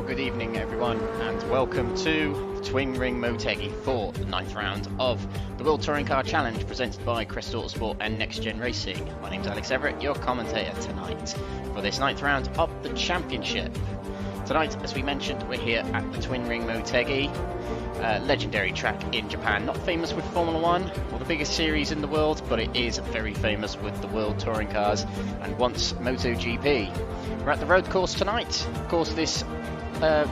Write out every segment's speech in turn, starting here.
Well, good evening everyone, and welcome to the Twin Ring Motegi for the 9th round of the World Touring Car Challenge presented by Crest Autosport and NXTGEN Racing. My name's Alex Everitt, your commentator tonight for this 9th round of the championship. Tonight, as we mentioned, we're here at the Twin Ring Motegi, legendary track in Japan, not famous with Formula 1 or the biggest series in the world, but it is very famous with the World Touring Cars and once MotoGP. We're at the road course tonight. Of course, this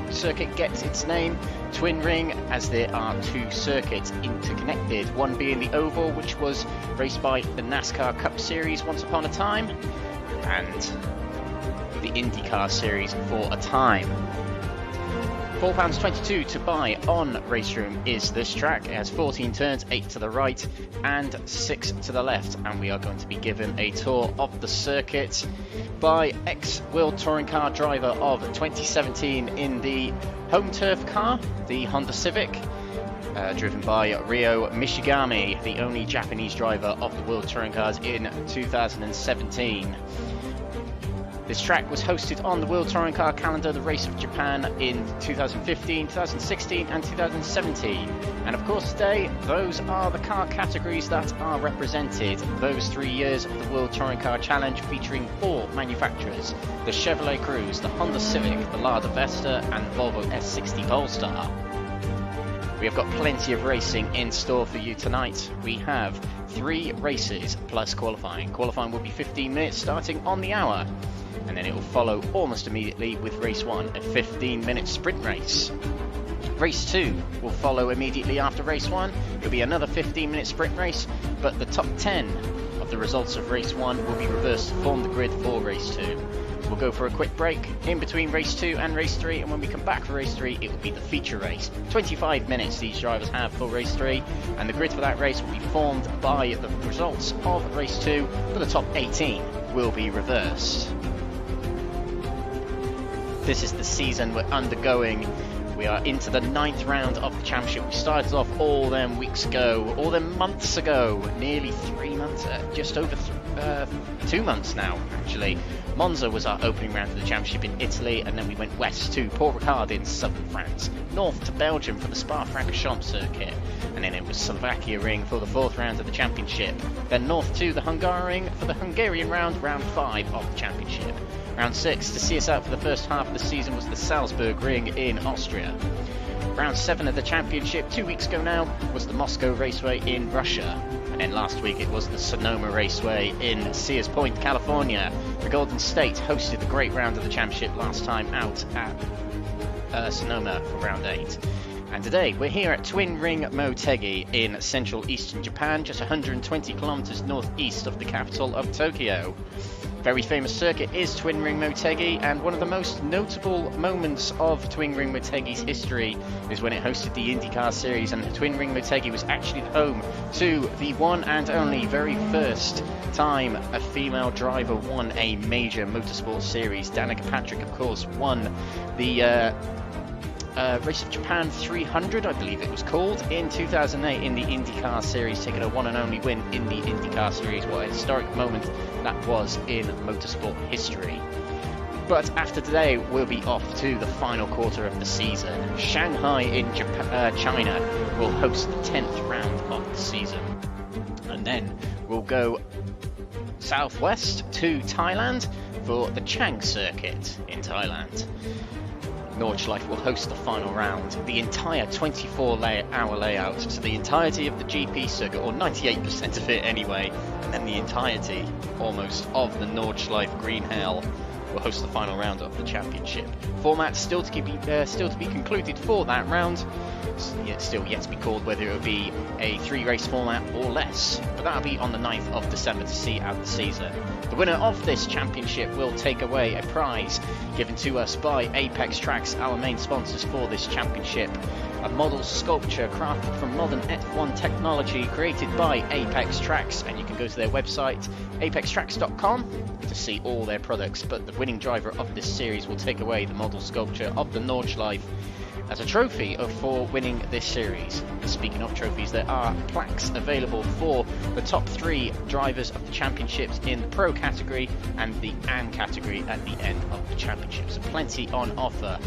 circuit gets its name Twin Ring as there are two circuits interconnected, one being the oval, which was raced by the NASCAR Cup Series once upon a time, and the IndyCar Series for a time. £4.22 to buy on RaceRoom is this track. It has 14 turns, 8 to the right and 6 to the left, and we are going to be given a tour of the circuit by ex-World Touring Car driver of 2017 in the home turf car, the Honda Civic, driven by Ryo Mishigami, the only Japanese driver of the World Touring Cars in 2017. This track was hosted on the World Touring Car calendar, the Race of Japan, in 2015, 2016 and 2017. And of course today, those are the car categories that are represented. Those 3 years of the World Touring Car Challenge featuring 4 manufacturers: the Chevrolet Cruze, the Honda Civic, the Lada Vesta and Volvo S60 Polestar. We have got plenty of racing in store for you tonight. We have 3 races plus qualifying. Qualifying will be 15 minutes starting on the hour, and then it will follow almost immediately with race 1, a 15-minute sprint race. Race 2 will follow immediately after race 1. It'll be another 15-minute sprint race, but the top 10 of the results of race 1 will be reversed to form the grid for race 2. We'll go for a quick break in between race 2 and race 3, and when we come back for race 3, it will be the feature race. 25 minutes these drivers have for race 3, and the grid for that race will be formed by the results of race 2, but the top 18 will be reversed. This is the season we're undergoing. We are into the 9th round of the championship. We started off all them weeks ago, all them months ago, nearly 3 months, just over 2 months now actually. Monza was our opening round of the championship in Italy, and then we went west to Port Ricard in southern France, north to Belgium for the Spa-Francorchamps circuit, and then it was Slovakia ring for the 4th round of the championship, then north to the Hungary ring for the Hungarian round, round 5 of the championship. Round 6 to see us out for the first half of the season was the Salzburg ring in Austria. Round 7 of the championship 2 weeks ago now was the Moscow Raceway in Russia. And then last week it was the Sonoma Raceway in Sears Point, California. The Golden State hosted the great round of the championship last time out at Sonoma for round 8. And today we're here at Twin Ring Motegi in central eastern Japan, just 120 kilometers northeast of the capital of Tokyo. Very famous circuit is Twin Ring Motegi, and one of the most notable moments of Twin Ring Motegi's history is when it hosted the IndyCar Series, and Twin Ring Motegi was actually the home to the one and only very first time a female driver won a major motorsport series. Danica Patrick, of course, won the Race of Japan 300, I believe it was called, in 2008 in the IndyCar Series, taking a one and only win in the IndyCar Series. What a historic moment that was in motorsport history. But after today, we'll be off to the final quarter of the season. Shanghai in China will host the 10th round of the season. And then we'll go southwest to Thailand for the Chang circuit in Thailand. Nordschleife will host the final round, the entire 24-hour layout, so the entirety of the GP circuit, or 98% of it anyway, and then the entirety, almost, of the Nordschleife Green Hell will host the final round of the championship. Format still to be concluded for that round. It's still yet to be called whether it will be a 3-race format or less, but that'll be on the 9th of December to see out the season. The winner of this championship will take away a prize given to us by Apex Tracks, our main sponsors for this championship. a model sculpture crafted from modern F1 technology created by Apex Tracks, and you can go to their website apextracks.com to see all their products. But the winning driver of this series will take away the model sculpture of the Nordschleife as a trophy for winning this series. Speaking of trophies, there are plaques available for the top 3 drivers of the championships in the Pro category and the AM category at the end of the championship. So plenty on offer.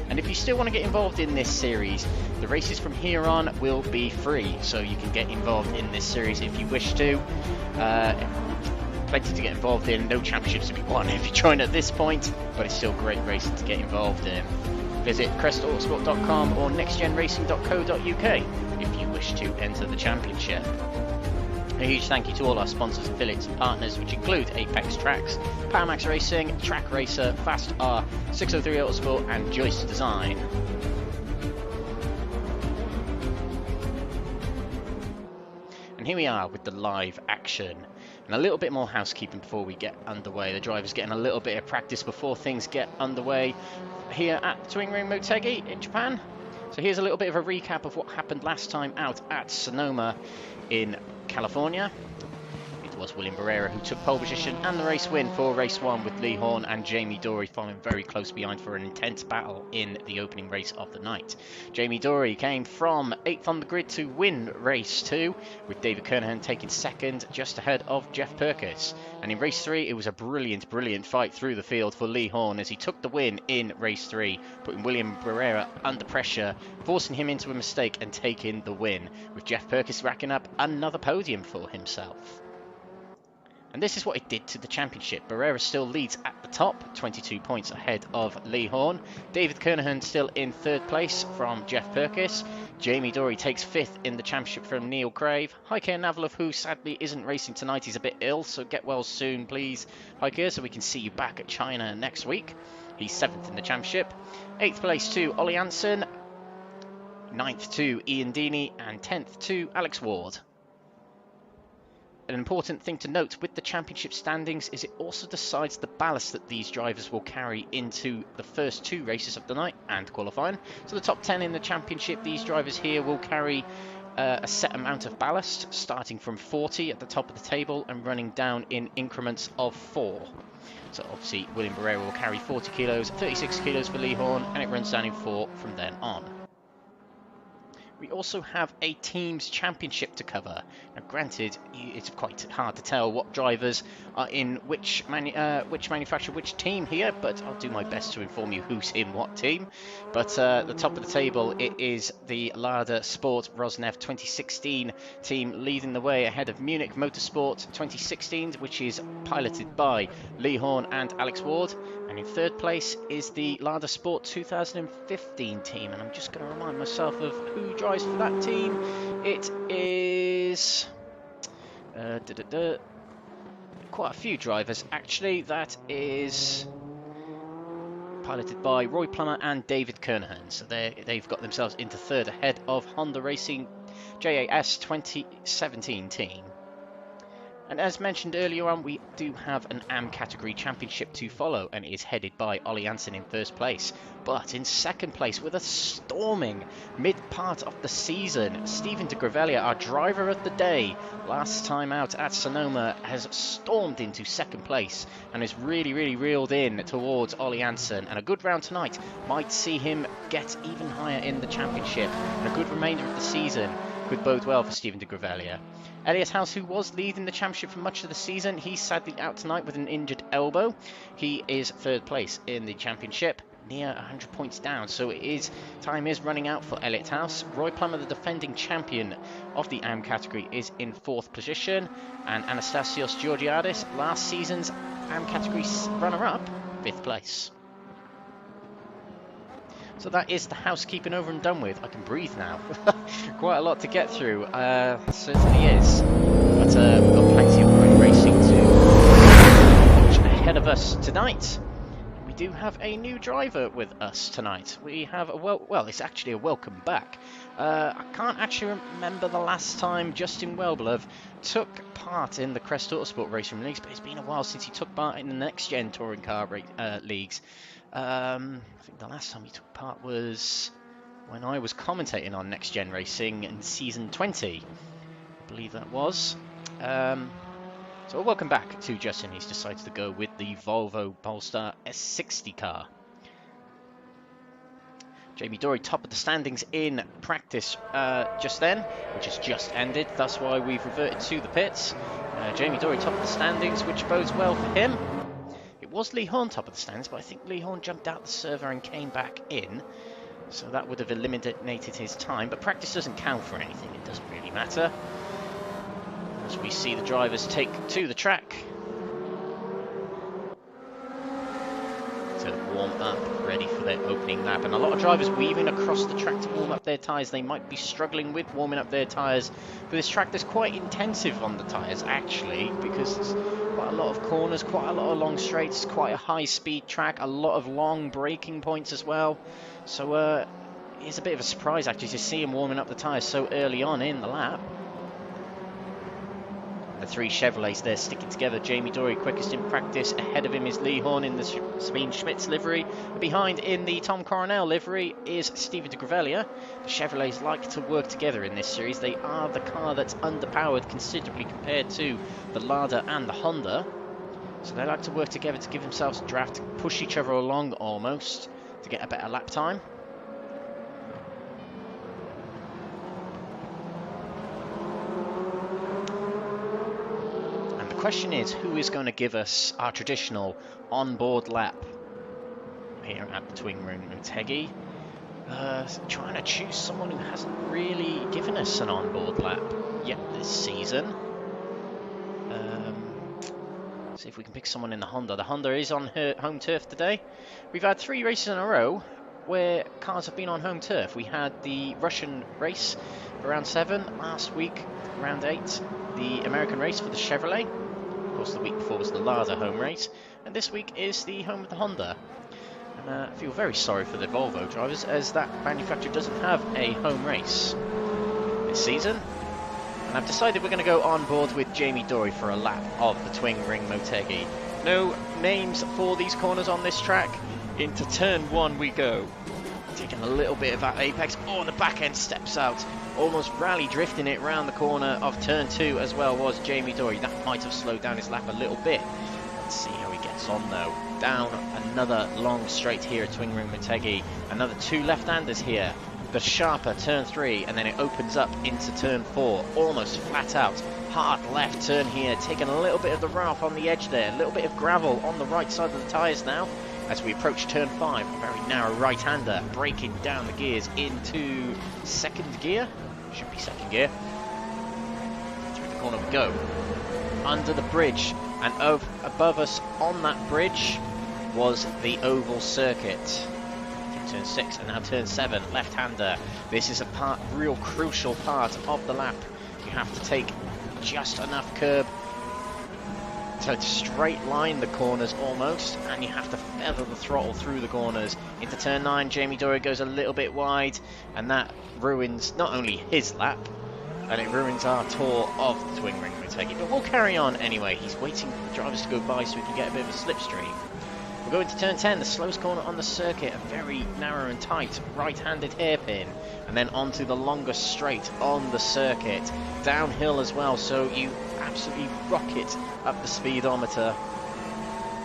And if you still want to get involved in this series, the races from here on will be free, so you can get involved in this series if you wish to. Plenty to get involved in, no championships to be won if you join at this point, but it's still great racing to get involved in. Visit crestautosport.com or nextgenracing.co.uk if you wish to enter the championship. A huge thank you to all our sponsors, affiliates and partners, which include Apex Tracks, Powermax Racing, Track Racer, Fast R, 603 Autosport and Joyce Design. And here we are with the live action. And a little bit more housekeeping before we get underway. The driver's getting a little bit of practice before things get underway here at Twin Ring Motegi in Japan. So here's a little bit of a recap of what happened last time out at Sonoma in California. It was William Barrera who took pole position and the race win for race 1, with Lee Horn and Jamie Dory following very close behind for an intense battle in the opening race of the night. Jamie Dory came from 8th on the grid to win race 2, with David Kernen taking 2nd just ahead of Jeff Perkins. And in race 3 it was a brilliant fight through the field for Lee Horn as he took the win in race 3, putting William Barrera under pressure, forcing him into a mistake and taking the win, with Jeff Perkins racking up another podium for himself. And this is what it did to the championship. Barrera still leads at the top, 22 points ahead of Lee Horn. David Kernen still in 3rd place from Jeff Perkins. Jamie Dory takes 5th in the championship from Neil Crave. Heike Navalov, who sadly isn't racing tonight, he's a bit ill, so get well soon please, Heike, so we can see you back at China next week. He's 7th in the championship. 8th place to Ollie Hansen, 9th to Ian Deeney, and 10th to Alex Ward. An important thing to note with the championship standings is it also decides the ballast that these drivers will carry into the first 2 races of the night and qualifying. So the top 10 in the championship, these drivers here will carry a set amount of ballast, starting from 40 at the top of the table and running down in increments of 4. So obviously William Barrera will carry 40 kilos, 36 kilos for Lee Horn, and it runs down in 4 from then on. We also have a team's championship to cover. Now granted, it's quite hard to tell what drivers are in which manufacturer, which team here, but I'll do my best to inform you who's in what team. But the top of the table, it is the Lada Sport Rosneft 2016 team leading the way ahead of Munich Motorsport 2016, which is piloted by Lee Horn and Alex Ward. And in 3rd place is the Lada Sport 2015 team. And I'm just going to remind myself of who drives for that team. It is quite a few drivers actually. That is piloted by Roy Plummer and David Kernen. So they've got themselves into 3rd ahead of Honda Racing JAS 2017 team. And as mentioned earlier on, we do have an AM category championship to follow, and it is headed by Ollie Hansen in 1st place. But in 2nd place, with a storming mid-part of the season, Stephen de Gravelia, our driver of the day, last time out at Sonoma, has stormed into 2nd place and has really reeled in towards Ollie Hansen. And a good round tonight might see him get even higher in the championship. And a good remainder of the season could bode well for Stephen de Gravelia. Elliot House, who was leading the championship for much of the season, he's sadly out tonight with an injured elbow. He is 3rd place in the championship, near 100 points down, so time is running out for Elliot House. Roy Plummer, the defending champion of the AM category, is in 4th position, and Anastasios Georgiadis, last season's AM category runner-up, 5th place. So that is the housekeeping over and done with. I can breathe now. Quite a lot to get through, certainly is. But we've got plenty of great racing to watch ahead of us tonight. We do have a new driver with us tonight. We have well, it's actually a welcome back. I can't actually remember the last time Justin Welblove took part in the Crest Autosport RaceRoom leagues, but it's been a while since he took part in the NXTGEN touring car leagues. I think the last time he took part was when I was commentating on Next Gen Racing in season 20, I believe that was. So welcome back to Justin. He's decided to go with the Volvo Polestar S60 car. Jamie Dory top of the standings in practice just then, which has just ended. That's why we've reverted to the pits. Jamie Dory top of the standings, which bodes well for him. It was Lee Horn top of the standings, but I think Lee Horn jumped out the server and came back in. So that would have eliminated his time. But practice doesn't count for anything. It doesn't really matter. As we see the drivers take to the track to warm up, ready for their opening lap. And a lot of drivers weaving across the track to warm up their tyres. They might be struggling with warming up their tyres. But this track is quite intensive on the tyres, actually, because there's quite a lot of corners, quite a lot of long straights, quite a high-speed track, a lot of long braking points as well. So it's a bit of a surprise, actually, to see him warming up the tyres so early on in the lap. The three Chevrolets there sticking together. Jamie Dory quickest in practice. Ahead of him is Lee Horn in the Sabine Schmitz livery. Behind in the Tom Coronel livery is Stephen de Gravelia. The Chevrolets like to work together in this series. They are the car that's underpowered considerably compared to the Lada and the Honda. So they like to work together to give themselves a draft, to push each other along almost, to get a better lap time. The question is, who is going to give us our traditional on-board lap here at the Twin Ring Motegi? Trying to choose someone who hasn't really given us an on-board lap yet this season. See if we can pick someone in the Honda. The Honda is on her home turf today. We've had 3 races in a row where cars have been on home turf. We had the Russian race for round 7 last week, round 8. The American race for the Chevrolet. Of course, the week before was the Lada home race, and this week is the home of the Honda. And I feel very sorry for the Volvo drivers, as that manufacturer doesn't have a home race this season. And I've decided we're going to go on board with Jamie Dory for a lap of the Twin Ring Motegi. No names for these corners on this track. Into turn 1 we go. Taking a little bit of that apex. Oh, the back end steps out. Almost rally drifting it round the corner of turn 2 as well was Jamie Dory. That might have slowed down his lap a little bit. Let's see how he gets on though. Down another long straight here at Twin Ring Motegi. Another 2 left-handers here. The sharper turn 3, and then it opens up into turn 4. Almost flat out. Hard left turn here. Taking a little bit of the runoff on the edge there. A little bit of gravel on the right side of the tyres now. As we approach turn 5, a very narrow right-hander, breaking down the gears into second gear. Should be second gear. Through the corner we go. Under the bridge, and above us on that bridge was the oval circuit. Turn 6 and now turn 7, left-hander. This is a real crucial part of the lap. You have to take just enough curb to straight line the corners almost, and you have to feather the throttle through the corners. Into turn 9, Jamie Dory goes a little bit wide, and that ruins not only his lap, and it ruins our tour of the Twin Ring Motegi. But we'll carry on anyway. He's waiting for the drivers to go by so we can get a bit of a slipstream. We'll go into turn 10, the slowest corner on the circuit, a very narrow and tight right-handed hairpin, and then onto the longest straight on the circuit. Downhill as well, so you absolutely rocket up the speedometer.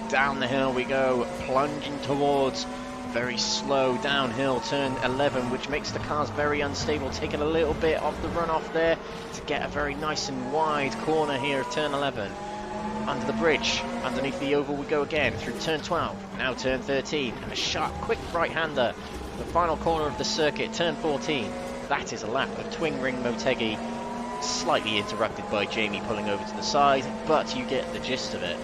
Down the hill we go, plunging towards very slow downhill turn 11, which makes the cars very unstable, taking a little bit of the runoff there to get a very nice and wide corner here of turn 11. Under the bridge, underneath the oval we go again, through turn 12, now turn 13, and a sharp, quick right-hander, the final corner of the circuit, turn 14. That is a lap of Twin Ring Motegi, slightly interrupted by Jamie pulling over to the side, but you get the gist of it.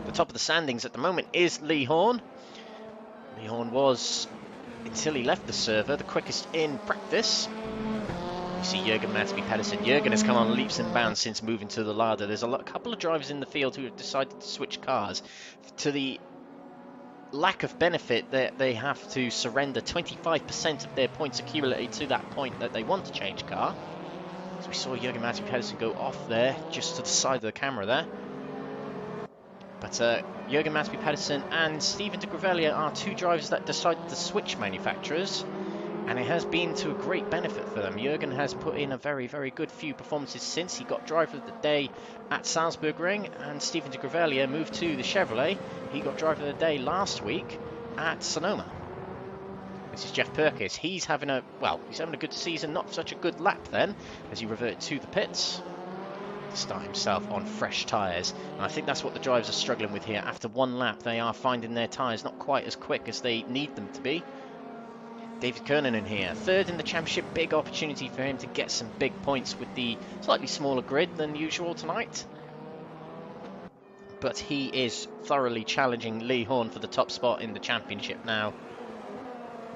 The top of the standings at the moment is Lee Horn. Lee Horn was, until he left the server, the quickest in practice. See Jürgen Matby Pedersen. Jürgen has come on leaps and bounds since moving to the Lada. There's a couple of drivers in the field who have decided to switch cars. To the lack of benefit that they have to surrender 25% of their points accumulated to that point that they want to change car. So we saw Jürgen Matby Pedersen go off there, just to the side of the camera there. But Jürgen Masby-Pedersen and Steven de Grevelier are two drivers that decided to switch manufacturers, and it has been to a great benefit for them. Jürgen has put in a very, very good few performances since he got driver of the day at Salzburg Ring, and Steven de Grevelier moved to the Chevrolet. He got driver of the day last week at Sonoma. This is Jeff Perkins. He's having a good season, not such a good lap then, as he reverted to the pits to start himself on fresh tyres. And I think that's what the drivers are struggling with here. After one lap, they are finding their tyres not quite as quick as they need them to be. David Kernen in here, third in the championship. Big opportunity for him to get some big points with the slightly smaller grid than usual tonight. But he is thoroughly challenging Lee Horn for the top spot in the championship now.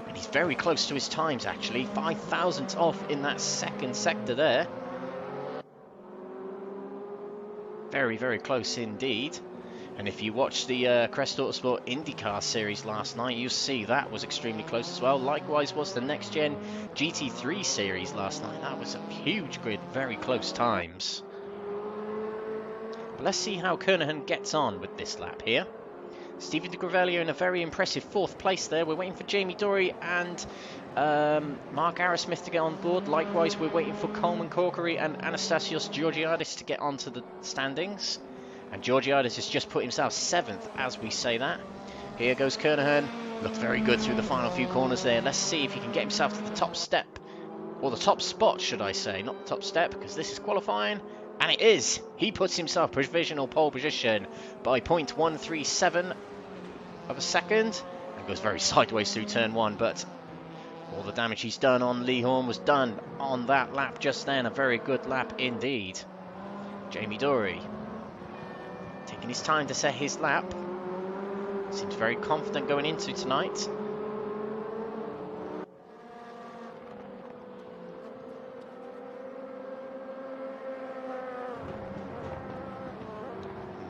And he's very close to his times, actually. 5 thousandths off in that second sector there. Very, very close indeed. And if you watch the Crest Autosport IndyCar series last night, you'll see that was extremely close as well. Likewise was the NXTGEN GT3 series last night. That was a huge grid, very close times. But let's see how Kernen gets on with this lap here. Steven de Grevelier in a very impressive 4th place there. We're waiting for Jamie Dory and Mark Arrowsmith to get on board. Likewise, we're waiting for Coleman Corkery and Anastasios Georgiadis to get onto the standings. And Georgiadis has just put himself 7th as we say that. Here goes Kernen. Looked very good through the final few corners there. Let's see if he can get himself to the top step. Or the top spot, should I say. Not the top step, because this is qualifying. And it is. He puts himself provisional pole position by 0.137 of a second. And goes very sideways through turn 1. But all the damage he's done on Lee Horn was done on that lap just then. A very good lap indeed. Jamie Dory taking his time to set his lap. Seems very confident going into tonight.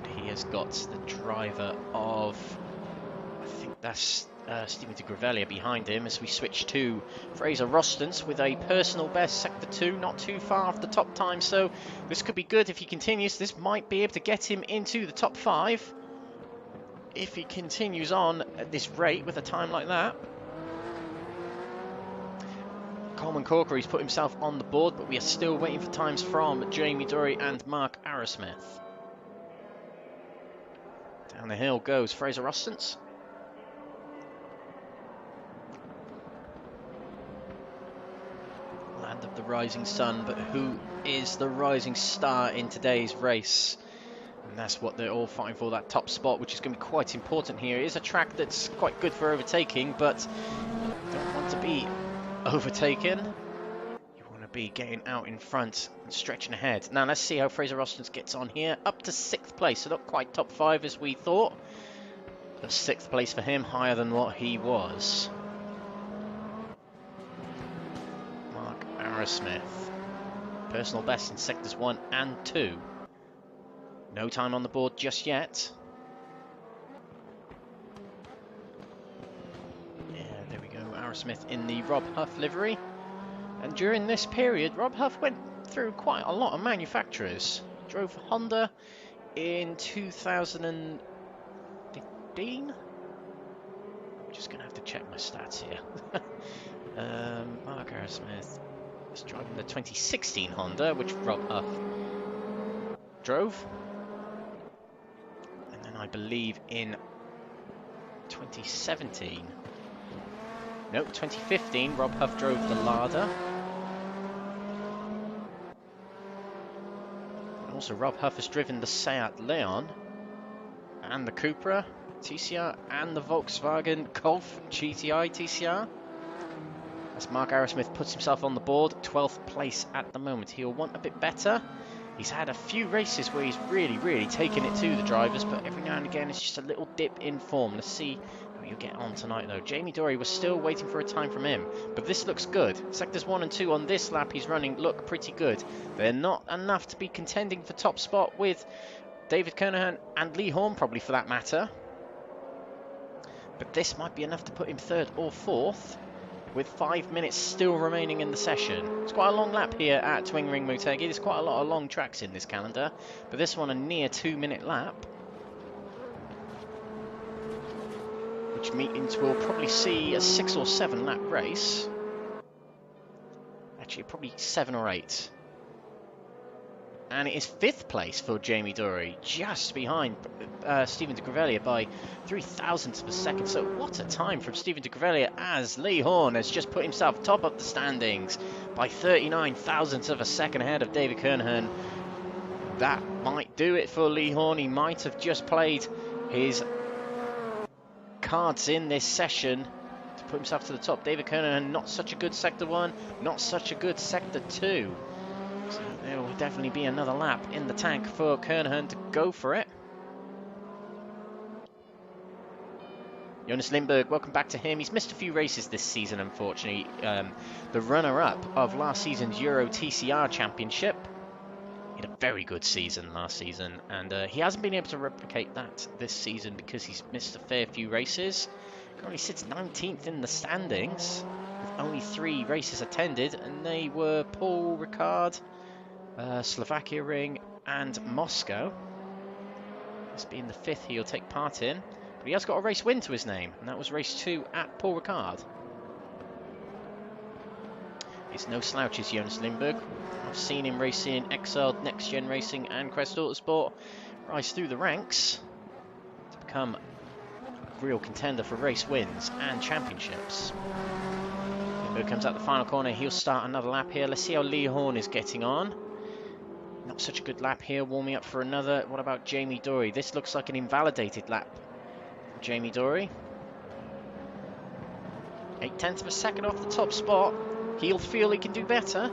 And he has got the driver of, I think that's Steven de Grevelier behind him as we switch to Fraser Rostance with a personal best sector 2, not too far off the top time, so this could be good if he continues. This might be able to get him into the top 5 if he continues on at this rate with a time like that. Coleman Corkery's put himself on the board, but we are still waiting for times from Jamie Dory and Mark Arrowsmith. Down the hill goes Fraser Rostance. Of the rising sun, but who is the rising star in today's race? And that's what they're all fighting for, that top spot, which is going to be quite important here. It is a track that's quite good for overtaking, but you don't want to be overtaken. You want to be getting out in front and stretching ahead. Now let's see how Fraser Rostance gets on here. Up to 6th place, so not quite top 5 as we thought. The 6th place for him, higher than what he was. Smith, personal best in sectors 1 and 2. No time on the board just yet. Yeah, there we go. Arrowsmith in the Rob Huff livery. And during this period, Rob Huff went through quite a lot of manufacturers. Drove for Honda in 2015. I'm just going to have to check my stats here. Mark Arrowsmith is driving the 2016 Honda, which Rob Huff drove. And then I believe in 2017, no, 2015, Rob Huff drove the Lada. And also Rob Huff has driven the Seat Leon and the Cupra TCR and the Volkswagen Golf GTI TCR. As Mark Arrowsmith puts himself on the board, 12th place at the moment. He'll want a bit better. He's had a few races where he's really taken it to the drivers, but every now and again it's just a little dip in form. Let's see how he'll get on tonight though. Jamie Dory was still waiting for a time from him, but this looks good. Sectors 1 and 2 on this lap he's running look pretty good. They're not enough to be contending for top spot with David Kernen and Lee Horn, probably for that matter. But this might be enough to put him 3rd or 4th. With 5 minutes still remaining in the session. It's quite a long lap here at Twin Ring Motegi. There's quite a lot of long tracks in this calendar, but this one a near 2-minute lap. which means we'll probably see a 6 or 7 lap race. Actually, probably 7 or 8. And it is 5th place for Jamie Dory, just behind Stephen de Grevelier by 3 thousandths of a second. So what a time from Stephen de Grevelier, as Lee Horn has just put himself top of the standings by 39 thousandths of a second ahead of David Kernen. That might do it for Lee Horn. He might have just played his cards in this session to put himself to the top. David Kernen, not such a good Sector 1, not such a good Sector 2. So there will definitely be another lap in the tank for Kernen to go for it. Jonas Lindbergh, welcome back to him. He's missed a few races this season, unfortunately. The runner-up of last season's Euro TCR Championship. He had a very good season last season, and he hasn't been able to replicate that this season because he's missed a fair few races. Currently sits 19th in the standings, with only 3 races attended, and they were Paul Ricard, Slovakia Ring and Moscow. This being the 5th he'll take part in, but he has got a race win to his name, and that was race 2 at Paul Ricard. It's no slouches, Jonas Lindbergh. I've seen him racing Exiled, NXTGEN Racing and Crest Autosport, rise through the ranks to become a real contender for race wins and championships. Lindbergh comes out the final corner, he'll start another lap here. Let's see how Lee Horn is getting on. Not such a good lap here, warming up for another. What about Jamie Dory? This looks like an invalidated lap for Jamie Dory. 0.8 of a second off the top spot. He'll feel he can do better.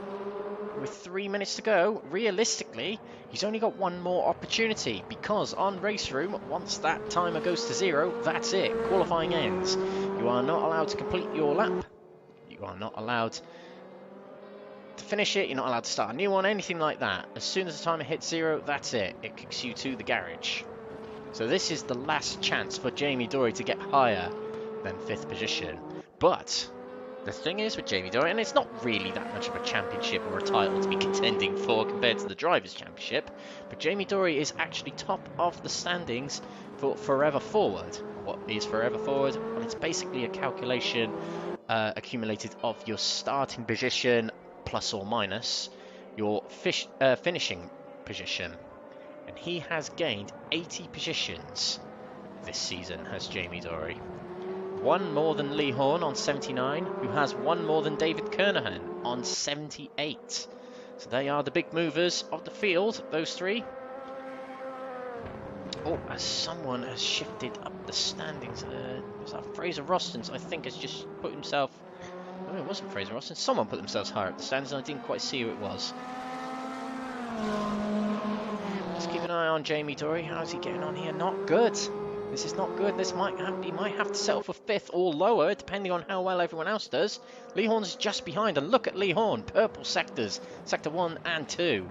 With 3 minutes to go, realistically, he's only got one more opportunity, because on RaceRoom, once that timer goes to 0, that's it. Qualifying ends. You are not allowed to complete your lap. You are not allowed to finish it. You're not allowed to start a new one, anything like that. As soon as the timer hits 0, that's it. It kicks you to the garage. So this is the last chance for Jamie Dory to get higher than 5th position. But the thing is with Jamie Dory, and it's not really that much of a championship or a title to be contending for compared to the Drivers' Championship, but Jamie Dory is actually top of the standings for Forever Forward. What is Forever Forward? Well, it's basically a calculation accumulated of your starting position plus or minus your finishing position. And he has gained 80 positions this season, has Jamie Dory. One more than Lee Horn on 79, who has one more than David Kernen on 78. So they are the big movers of the field, those 3. Oh, as someone has shifted up the standings. Was that Fraser Rostons, I think, has just put himself... No, it wasn't Fraser Rostons. Someone put themselves higher up the standings, and I didn't quite see who it was. Let's keep an eye on Jamie Dory. How's he getting on here? Not good. This is not good. This he might have to settle for 5th or lower, depending on how well everyone else does. Lee Horn's just behind, and look at Lee Horn. Purple sectors, Sector 1 and 2.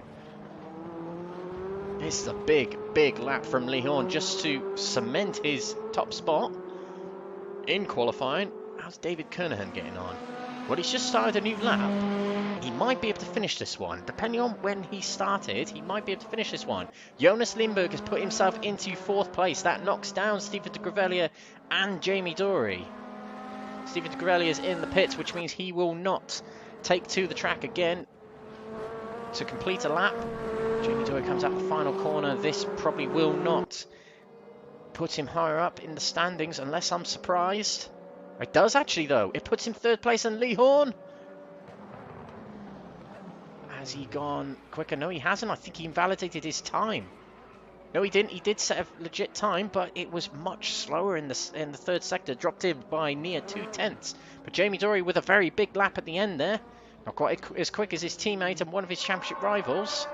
This is a big, big lap from Lee Horn just to cement his top spot in qualifying. How's David Kernen getting on? Well, he's just started a new lap. He might be able to finish this one. Depending on when he started, he might be able to finish this one. Jonas Lindbergh has put himself into 4th place. That knocks down Stephen de Grevelier and Jamie Dory. Stephen de Grevelier is in the pits, which means he will not take to the track again to complete a lap. Jamie Dory comes out the final corner. This probably will not put him higher up in the standings, unless I'm surprised. It does actually, though. It puts him 3rd place, and Lee Horn. Has he gone quicker? No, he hasn't. I think he invalidated his time. No, he didn't. He did set a legit time, but it was much slower in the 3rd sector. Dropped in by near 2/10. But Jamie Dory with a very big lap at the end there. Not quite as quick as his teammate and one of his championship rivals,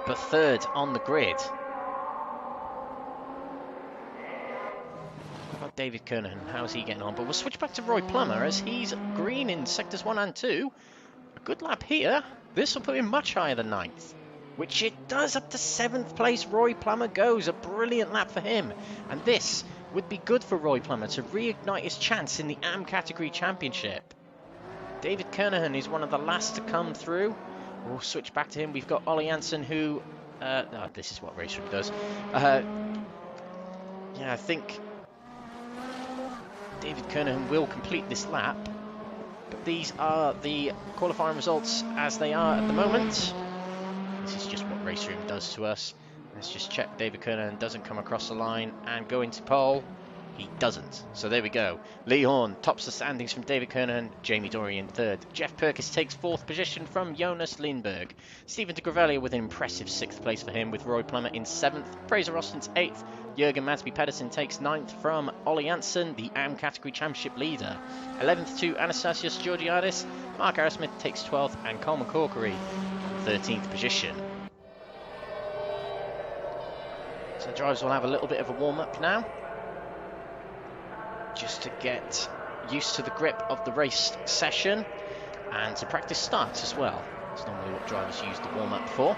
but 3rd on the grid. David Kernen, how's he getting on? But we'll switch back to Roy Plummer as he's green in sectors 1 and 2. A good lap here. This will put him much higher than 9th, which it does. Up to 7th place Roy Plummer goes. A brilliant lap for him. And this would be good for Roy Plummer to reignite his chance in the AM category championship. David Kernen is one of the last to come through. We'll switch back to him. We've got Ollie Jansen, who... this is what RaceRoom does. Yeah, I think... David Kernen will complete this lap. But these are the qualifying results as they are at the moment. This is just what RaceRoom does to us. Let's just check David Kernen doesn't come across the line and go into pole. He doesn't. So there we go. Lee Horn tops the standings from David Kernen. Jamie Dory in third. Jeff Perkins takes fourth position from Jonas Lindbergh. Stephen de Gravelia with an impressive sixth place for him, with Roy Plummer in seventh. Fraser Austin's eighth. Jürgen Madsby-Pedersen takes ninth from Ollie Janssen, the AM category championship leader. 11th to Anastasios Georgiadis. Mark Arrowsmith takes 12th, and Coleman Corkery 13th position. So the drivers will have a little bit of a warm-up now, just to get used to the grip of the race session and to practice starts as well. That's normally what drivers use the warm-up for.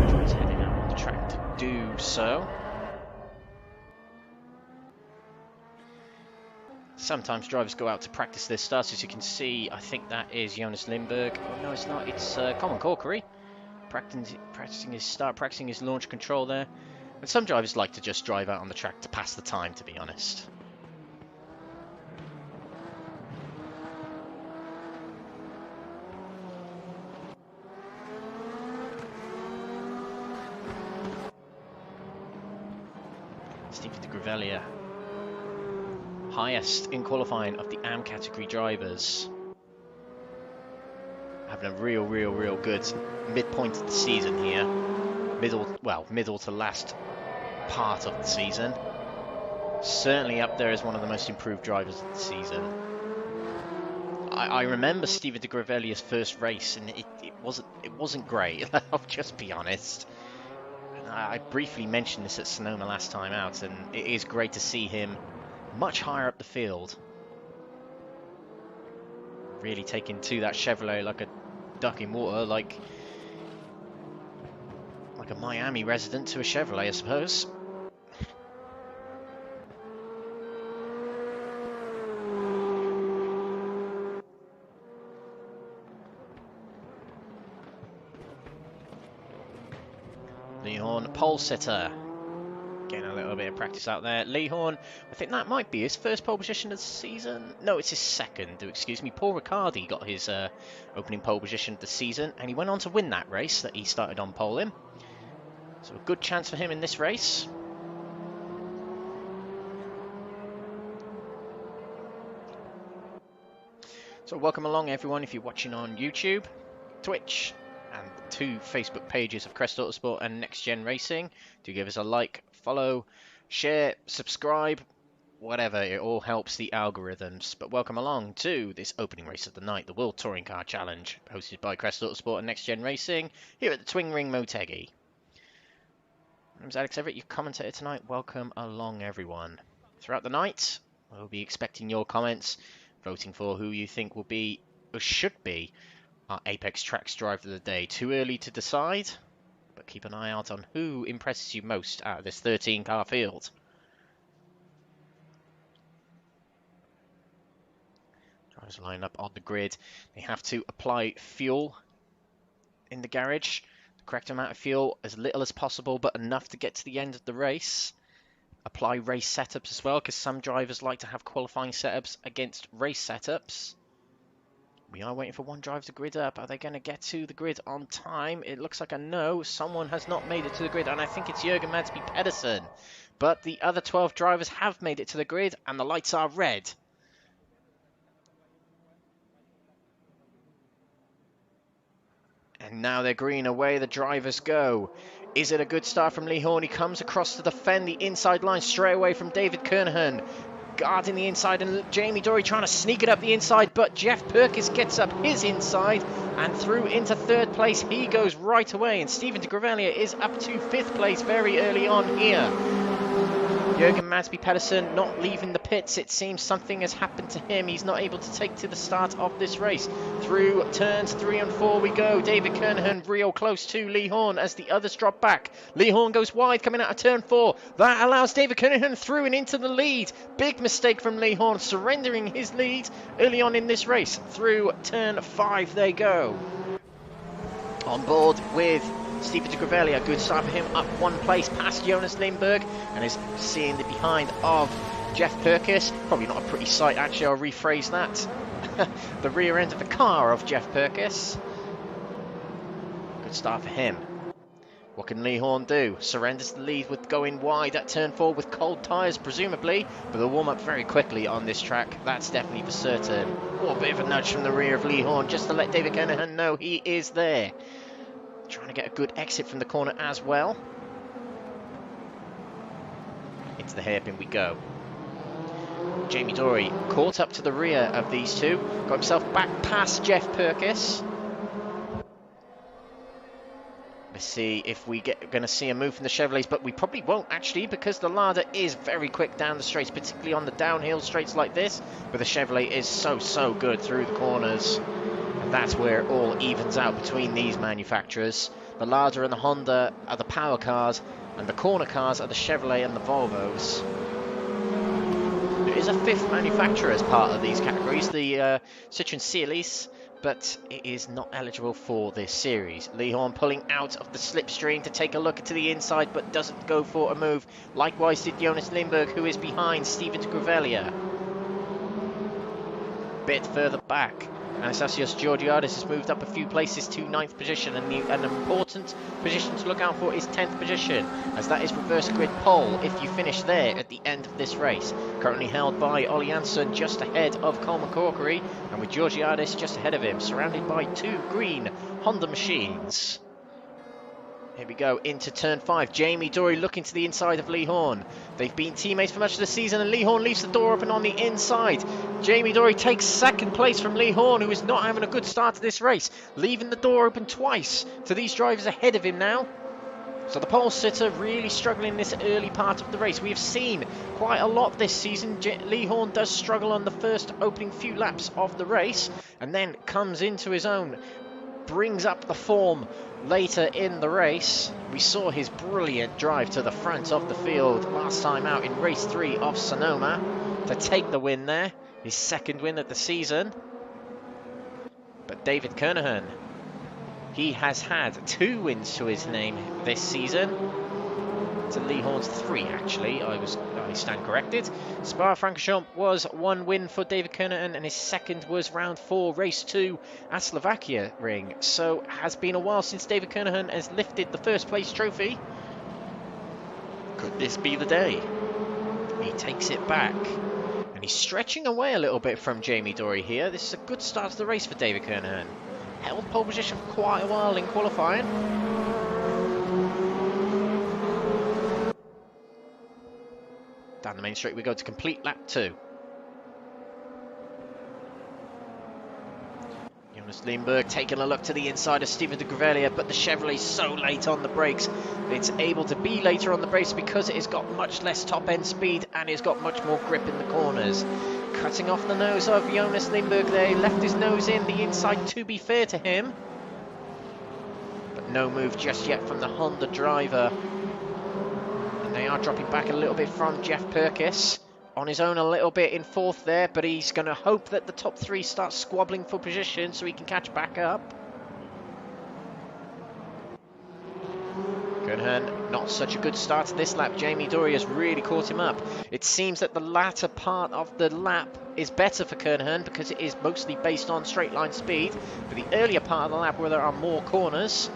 Drivers heading out on the track to do so. Sometimes drivers go out to practice their starts. As you can see, I think that is Jonas Lindbergh. Oh, no, it's not. It's Coleman Corkery. Practicing his start, practicing his launch control there. And some drivers like to just drive out on the track to pass the time, to be honest. Stephen de Gravelia, highest in qualifying of the AM category drivers. Having a real good midpoint of the season here. Middle to last part of the season. Certainly up there as one of the most improved drivers of the season. I remember Stephen de Gravelia's first race, and it wasn't great. I'll just be honest. I briefly mentioned this at Sonoma last time out, and it is great to see him much higher up the field. Really taking to that Chevrolet like a duck in water, like a Miami resident to a Chevrolet, I suppose. Lee Horn, pole sitter. Getting a little bit of practice out there. Lee Horn, I think that might be his first pole position of the season. No, it's his second, excuse me. Paul Riccardi got his opening pole position of the season, and he went on to win that race that he started on pole in. So a good chance for him in this race. So welcome along everyone if you're watching on YouTube, Twitch, and the two Facebook pages of Crest Autosport and NXTGEN Racing. Do give us a like, follow, share, subscribe, whatever. It all helps the algorithms. But welcome along to this opening race of the night, the World Touring Car Challenge, hosted by Crest Autosport and NXTGEN Racing here at the Twin Ring Motegi. My name's Alex Everitt, your commentator tonight. Welcome along everyone. Throughout the night, we'll be expecting your comments, voting for who you think will be, or should be, our Apex Tracks driver of the day. Too early to decide, but keep an eye out on who impresses you most out of this 13-car field. Drivers line up on the grid. They have to apply fuel in the garage. The correct amount of fuel, as little as possible, but enough to get to the end of the race. Apply race setups as well, because some drivers like to have qualifying setups against race setups. We are waiting for one driver to grid up. Are they going to get to the grid on time? It looks like a no. Someone has not made it to the grid, and I think it's Jürgen Madsby-Pedersen. But the other 12 drivers have made it to the grid, and the lights are red. And now they're green. Away the drivers go. Is it a good start from Lee Horn? He comes across to defend the inside line straight away from David Kernen. Guarding the inside, and Jamie Dory trying to sneak it up the inside, but Jeff Perkins gets up his inside and through into third place. He goes right away, and Stephen de Gravelia is up to fifth place very early on here. Jürgen Madsby-Pedersen not leaving the pits. It seems something has happened to him. He's not able to take to the start of this race. Through turns 3 and 4 we go. David Kernen real close to Lee Horn as the others drop back. Lee Horn goes wide coming out of turn 4. That allows David Kernen through and into the lead. Big mistake from Lee Horn, surrendering his lead early on in this race. Through turn 5 they go. On board with Stephen de Greveli, a good start for him, up 1 place past Jonas Lindbergh, and is seeing the behind of Jeff Perkins. Probably not a pretty sight, actually. I'll rephrase that. The rear end of the car of Jeff Perkins. Good start for him. What can Lee Horn do? Surrenders the lead with going wide at turn 4 with cold tyres, presumably, but they'll warm up very quickly on this track. That's definitely for certain. Oh, a bit of a nudge from the rear of Lee Horn just to let David Kernen know he is there. Trying to get a good exit from the corner as well. Into the hairpin we go. Jamie Dory caught up to the rear of these two. Got himself back past Jeff Perkins. Let's see if we're going to see a move from the Chevrolets, but we probably won't actually, because the Lada is very quick down the straights, particularly on the downhill straights like this, but the Chevrolet is so good through the corners, and that's where it all evens out between these manufacturers. The Lada and the Honda are the power cars, and the corner cars are the Chevrolet and the Volvos. There is a 5th manufacturer as part of these categories, the Citroen Series, but it is not eligible for this series. Lee Horn pulling out of the slipstream to take a look to the inside, but doesn't go for a move. Likewise did Jonas Lindbergh, who is behind Stephen de Greveli. Bit further back, Anastasios Georgiadis has moved up a few places to 9th position, and an important position to look out for is 10th position, as that is reverse grid pole if you finish there at the end of this race. Currently held by Ollie Janssen just ahead of Coleman Corkery, and with Georgiadis just ahead of him, surrounded by 2 green Honda machines. Here we go into turn 5. Jamie Dory looking to the inside of Lee Horn. They've been teammates for much of the season, and Lee Horn leaves the door open on the inside. Jamie Dory takes 2nd place from Lee Horn, who is not having a good start to this race, leaving the door open twice to these drivers ahead of him now. So the pole sitter really struggling in this early part of the race. We have seen quite a lot this season. Lee Horn does struggle on the first opening few laps of the race, and then comes into his own, brings up the form later in the race. We saw his brilliant drive to the front of the field last time out in race 3 of Sonoma to take the win there, his 2nd win of the season. But David Kernen, he has had 2 wins to his name this season. To Lee Horn's 3, actually. I stand corrected. Spa-Francorchamps was 1 win for David Kernen, and his 2nd was round 4, race 2 at Slovakia Ring. So has been a while since David Kernen has lifted the 1st place trophy. Could this be the day? He takes it back, and he's stretching away a little bit from Jamie Dory here. This is a good start to the race for David Kernen. Held pole position for quite a while in qualifying. Down the main straight we go to complete lap 2. Jonas Lindbergh taking a look to the inside of Stephen de Greveli, but the Chevrolet so late on the brakes. It's able to be later on the brakes because it has got much less top end speed and it's got much more grip in the corners. Cutting off the nose of Jonas Lindbergh there, left his nose in the inside to be fair to him. But no move just yet from the Honda driver. They are dropping back a little bit from Jeff Perkins. On his own a little bit in 4th there, but he's going to hope that the top 3 start squabbling for position so he can catch back up. Kernen, not such a good start to this lap. Jamie Dory has really caught him up. It seems that the latter part of the lap is better for Kernen because it is mostly based on straight line speed, but the earlier part of the lap where there are more corners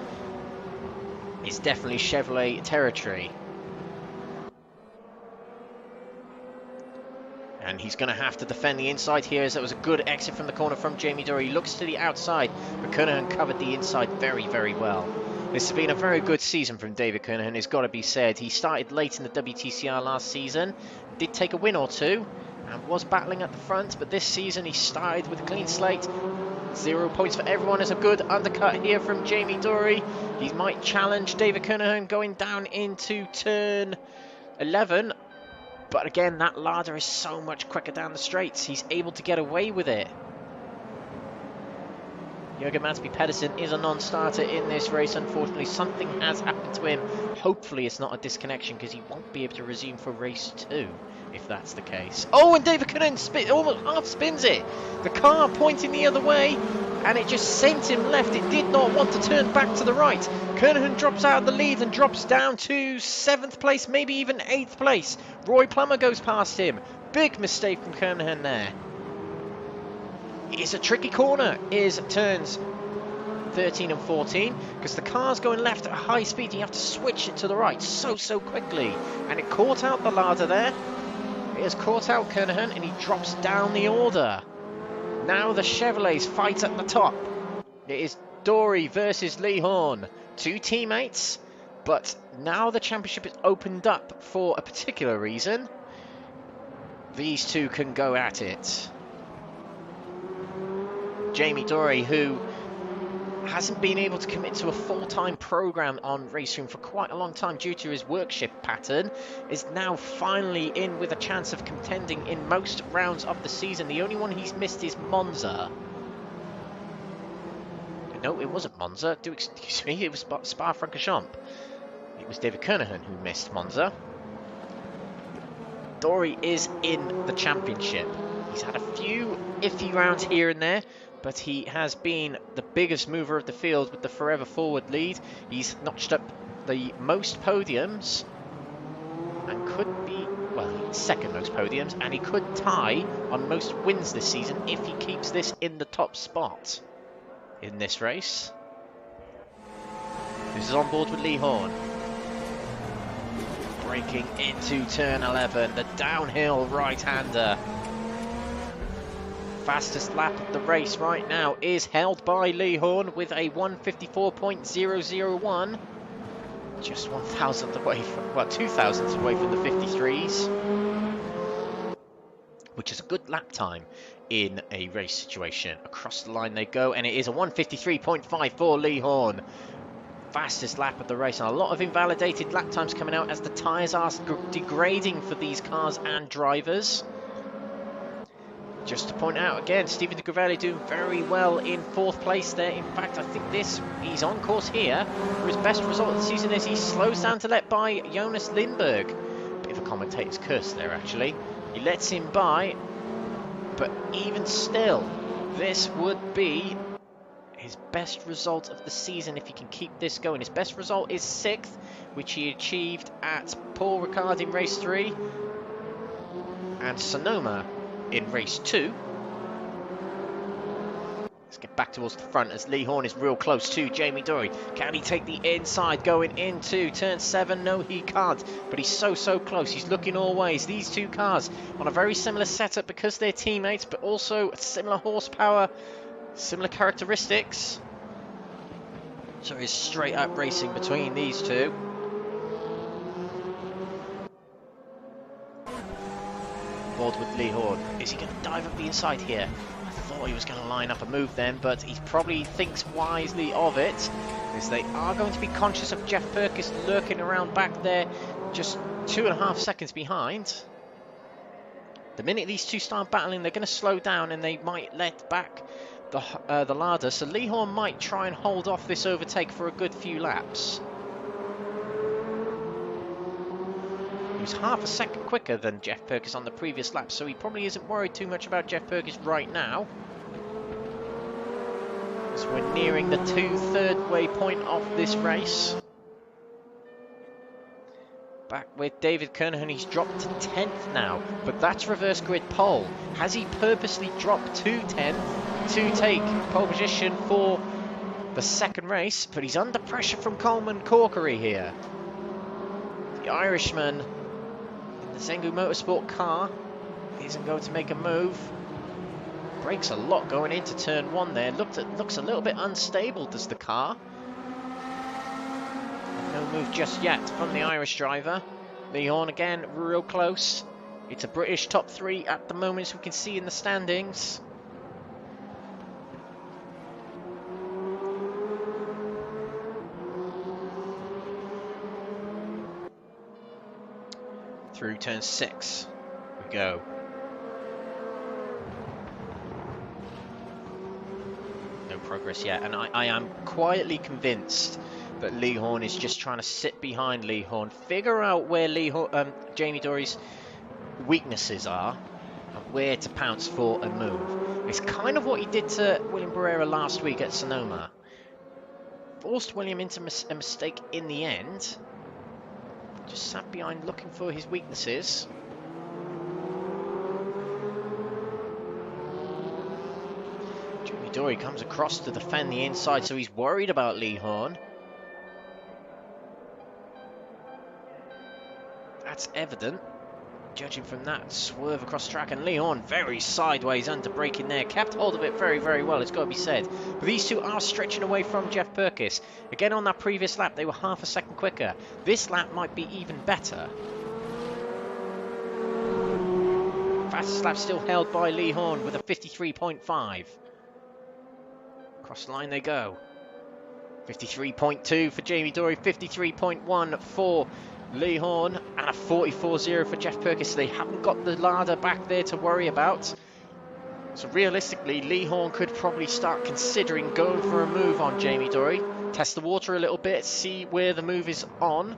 is definitely Chevrolet territory. And he's going to have to defend the inside here, as it was a good exit from the corner from Jamie Dory. He looks to the outside, but Kernen covered the inside very well. This has been a very good season from David Kernen, it's got to be said. He started late in the WTCR last season, did take a win or 2, and was battling at the front, but this season he started with a clean slate. 0 points for everyone. Is a good undercut here from Jamie Dory. He might challenge David Kernen going down into turn 11. But again, that Lada is so much quicker down the straights. He's able to get away with it. Jürgen Mansby Pedersen is a non-starter in this race. Unfortunately, something has happened to him. Hopefully, it's not a disconnection because he won't be able to resume for race 2, if that's the case. Oh, and David Kernen almost half spins it. The car pointing the other way, and it just sent him left. It did not want to turn back to the right. Kernen drops out of the lead and drops down to 7th place, maybe even 8th place. Roy Plummer goes past him. Big mistake from Kernen there. It's a tricky corner, is turns 13 and 14, because the car's going left at a high speed and you have to switch it to the right so quickly. And it caught out the ladder there. It has caught out Kernen and he drops down the order. Now the Chevrolets fight at the top. It is Dory versus Lee Horn. Two teammates, but now the championship is opened up for a particular reason. These two can go at it. Jamie Dory, who hasn't been able to commit to a full-time program on RaceRoom for quite a long time due to his work shift pattern, is now finally in with a chance of contending in most rounds of the season. The only one he's missed is Monza. No, it wasn't Monza. Do excuse me, it was Spa-Francorchamps. It was David Kernen who missed Monza. Dory is in the championship. He's had a few iffy rounds here and there, but he has been the biggest mover of the field with the forever forward lead. He's notched up the most podiums and could be, well, second most podiums, and he could tie on most wins this season if he keeps this in the top spot in this race. This is on board with Lee Horn. Breaking into turn 11, the downhill right-hander. Fastest lap of the race right now is held by Lee Horn with a 1:54.001. Just 1,000th away from, well, 2,000th away from the 53s. Which is a good lap time in a race situation. Across the line they go, and it is a 1:53.54 Lee Horn. Fastest lap of the race, and a lot of invalidated lap times coming out as the tyres are degrading for these cars and drivers. Just to point out again, Stephen de Gravelli doing very well in 4th place there. In fact, I think he's on course here for his best result of the season as he slows down to let by Jonas Lindbergh. Bit of a commentator's curse there, actually. He lets him by, but even still, this would be his best result of the season if he can keep this going. His best result is 6th, which he achieved at Paul Ricard in race 3 and Sonoma in race 2. Let's get back towards the front as Lee Horn is real close to Jamie Dory. Can he take the inside going into turn 7? No, he can't, but he's so close. He's looking all ways. These two cars on a very similar setup because they're teammates, but also similar horsepower, similar characteristics. So it's straight up racing between these two. Board with Lee Horn. Is he going to dive up the inside here? I thought he was going to line up a move then, but he probably thinks wisely of it, as they are going to be conscious of Jeff Perkins lurking around back there, just 2.5 seconds behind. The minute these two start battling, they're going to slow down and they might let back the ladder, so Lee Horn might try and hold off this overtake for a good few laps. He was half a second quicker than Jeff Perkins on the previous lap, so he probably isn't worried too much about Jeff Perkins right now. As we're nearing the 2/3 way point of this race. Back with David Kernen, he's dropped to 10th now, but that's reverse grid pole. Has he purposely dropped to 10th to take pole position for the second race? But he's under pressure from Coleman Corkery here. The Irishman in the Zengu Motorsport car isn't going to make a move. Brakes a lot going into turn 1 there. Looks a little bit unstable, does the car. No move just yet from the Irish driver. Lee Horn again, real close. It's a British top 3 at the moment, as we can see in the standings. Through turn 6 we go. No progress yet, and I am quietly convinced that Lee Horn is just trying to sit behind Lee Horn, figure out where Jamie Dory's weaknesses are, and where to pounce for a move. It's kind of what he did to William Barrera last week at Sonoma. Forced William into a mistake in the end. Just sat behind looking for his weaknesses. Dory comes across to defend the inside, so he's worried about Lee Horn. That's evident, judging from that swerve across track. And Lee Horn very sideways under braking there. Kept hold of it very, very well, it's got to be said. But these two are stretching away from Jeff Perkins. Again, on that previous lap, they were half a second quicker. This lap might be even better. Fastest lap still held by Lee Horn with a 53.5. Across the line they go. 53.2 for Jamie Dory, 53.1 for Lee Horn, and a 44.0 for Jeff Perkins. So they haven't got the ladder back there to worry about. So realistically, Lee Horn could probably start considering going for a move on Jamie Dory. Test the water a little bit, see where the move is on.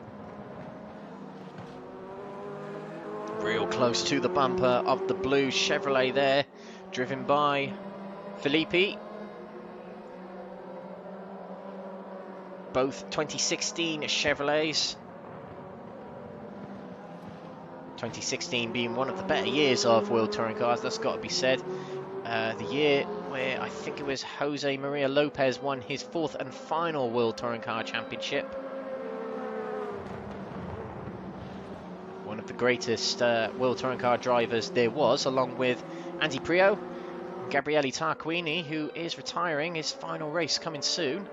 Real close to the bumper of the blue Chevrolet there, driven by Felipe. Both 2016 Chevrolets. 2016 being one of the better years of World Touring Cars, that's got to be said. The year where I think it was Jose Maria Lopez won his 4th and final World Touring Car Championship. One of the greatest World Touring Car drivers there was, along with Andy Prio, Gabriele Tarquini, who is retiring, his final race coming soon.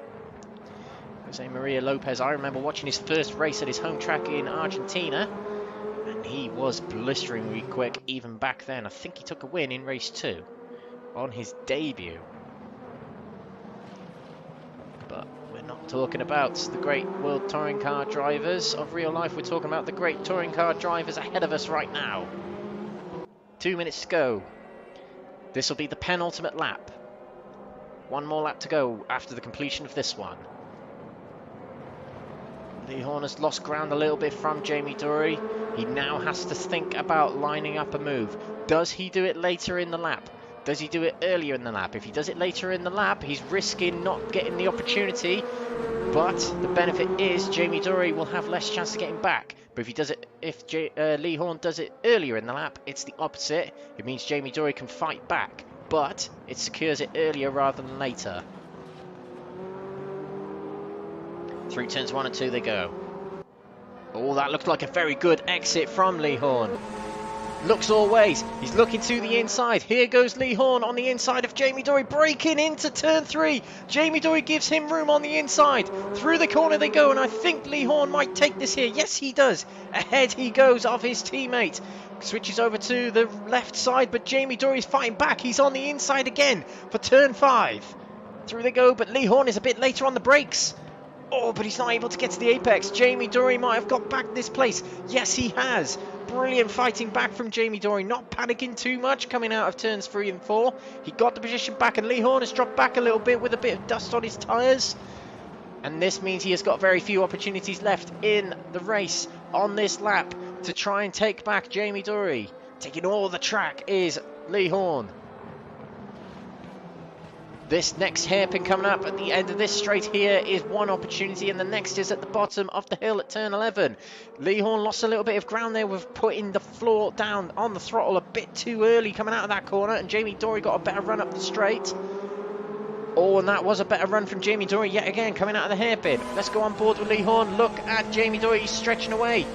Jose Maria Lopez, I remember watching his first race at his home track in Argentina, and he was blisteringly quick even back then. I think he took a win in race 2 on his debut. But we're not talking about the great World Touring Car drivers of real life, we're talking about the great touring car drivers ahead of us right now. 2 minutes to go. This will be the penultimate lap. One more lap to go after the completion of this one. Lee Horn has lost ground a little bit from Jamie Dory. He now has to think about lining up a move. Does he do it later in the lap? Does he do it earlier in the lap? If he does it later in the lap, he's risking not getting the opportunity. But the benefit is Jamie Dory will have less chance of getting back. But if he does it, if Lee Horn does it earlier in the lap, it's the opposite. It means Jamie Dory can fight back, but it secures it earlier rather than later. Through turns 1 and 2 they go. Oh, that looked like a very good exit from Lee Horn. Looks all ways. He's looking to the inside. Here goes Lee Horn on the inside of Jamie Dory, breaking into turn 3. Jamie Dory gives him room on the inside. Through the corner they go, and I think Lee Horn might take this here. Yes, he does. Ahead he goes of his teammate. Switches over to the left side, but Jamie Dory's fighting back. He's on the inside again for turn 5. Through they go, but Lee Horn is a bit later on the brakes. Oh, but he's not able to get to the apex. Jamie Dory might have got back this place. Yes, he has. Brilliant fighting back from Jamie Dory. Not panicking too much coming out of turns 3 and 4. He got the position back, and Lee Horn has dropped back a little bit with a bit of dust on his tyres. And this means he has got very few opportunities left in the race on this lap to try and take back Jamie Dory. Taking all the track is Lee Horn. This next hairpin coming up at the end of this straight here is one opportunity, and the next is at the bottom of the hill at turn 11. Lee Horn lost a little bit of ground there with putting the floor down on the throttle a bit too early coming out of that corner, and Jamie Dory got a better run up the straight. Oh, and that was a better run from Jamie Dory yet again coming out of the hairpin. Let's go on board with Lee Horn. Look at Jamie Dory, he's stretching away.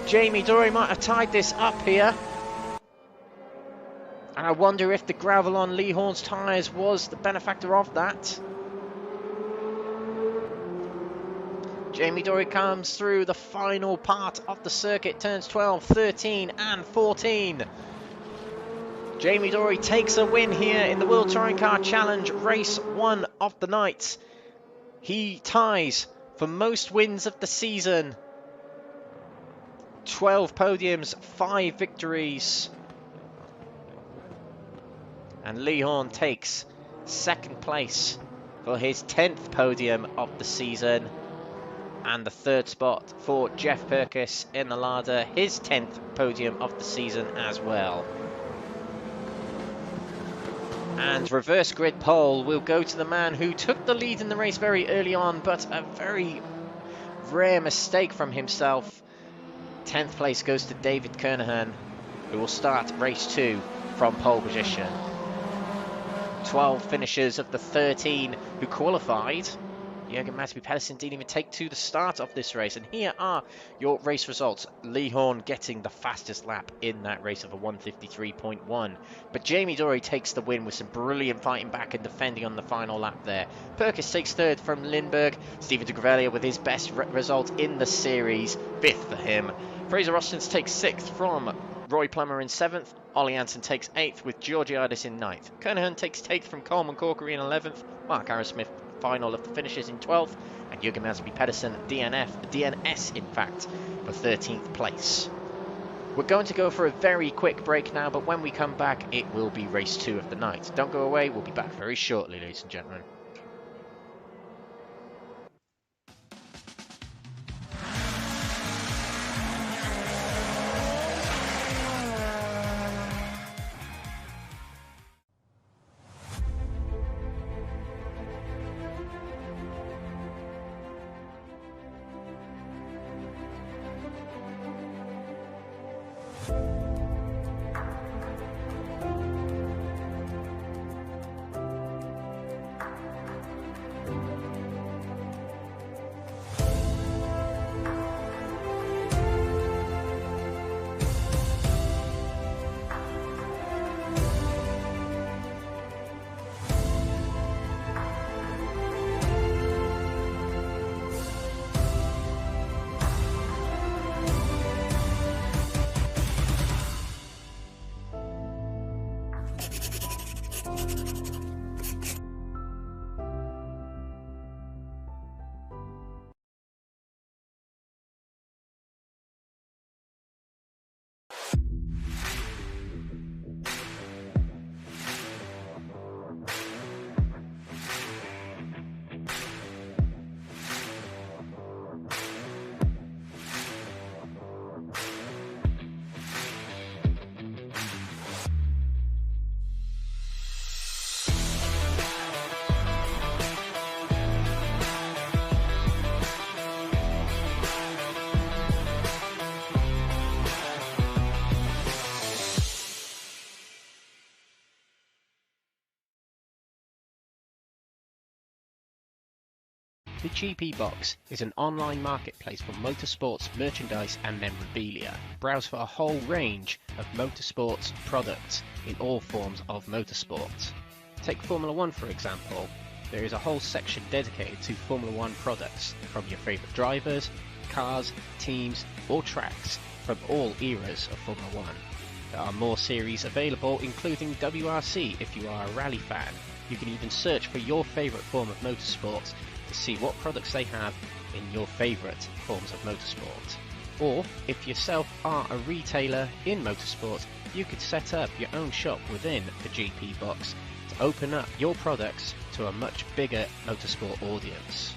Jamie Dory might have tied this up here. And I wonder if the gravel on Lee Horn's tyres was the benefactor of that. Jamie Dory comes through the final part of the circuit, turns 12, 13 and 14. Jamie Dory takes a win here in the World Touring Car Challenge, race 1 of the night. He ties for most wins of the season. 12 podiums, 5 victories. And Lee Horn takes second place for his 10th podium of the season. And the third spot for Jeff Perkins in the ladder, his 10th podium of the season as well. And reverse grid pole will go to the man who took the lead in the race very early on, but a very rare mistake from himself. 10th place goes to David Kernen, who will start race 2 from pole position. 12 finishers of the 13 who qualified. Jürgen Mathieu-Pedersen didn't even take to the start of this race. And here are your race results. Lee Horn getting the fastest lap in that race of a 1:53.1. But Jamie Dory takes the win with some brilliant fighting back and defending on the final lap there. Perkins takes third from Lindbergh. Stephen de Grevelier with his best result in the series. 5th for him. Fraser Rostens takes 6th from Roy Plummer in 7th. Ollie Hansen takes 8th with Georgiadis in 9th. Kernen takes 8th from Coleman Corkery in 11th. Mark Arrowsmith final of the finishes in 12th, and Jürgen Mathieu-Pedersen DNS in fact for 13th place. We're going to go for a very quick break now, but when we come back it will be race 2 of the night. Don't go away, we'll be back very shortly, ladies and gentlemen. The GP Box is an online marketplace for motorsports merchandise and memorabilia. Browse for a whole range of motorsports products in all forms of motorsport. Take Formula 1 for example. There is a whole section dedicated to Formula 1 products from your favourite drivers, cars, teams or tracks from all eras of Formula 1. There are more series available, including WRC if you are a rally fan. You can even search for your favourite form of motorsport to see what products they have in your favourite forms of motorsport. Or, if yourself are a retailer in motorsport, you could set up your own shop within the GP Box to open up your products to a much bigger motorsport audience.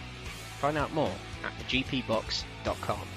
Find out more at thegpbox.com.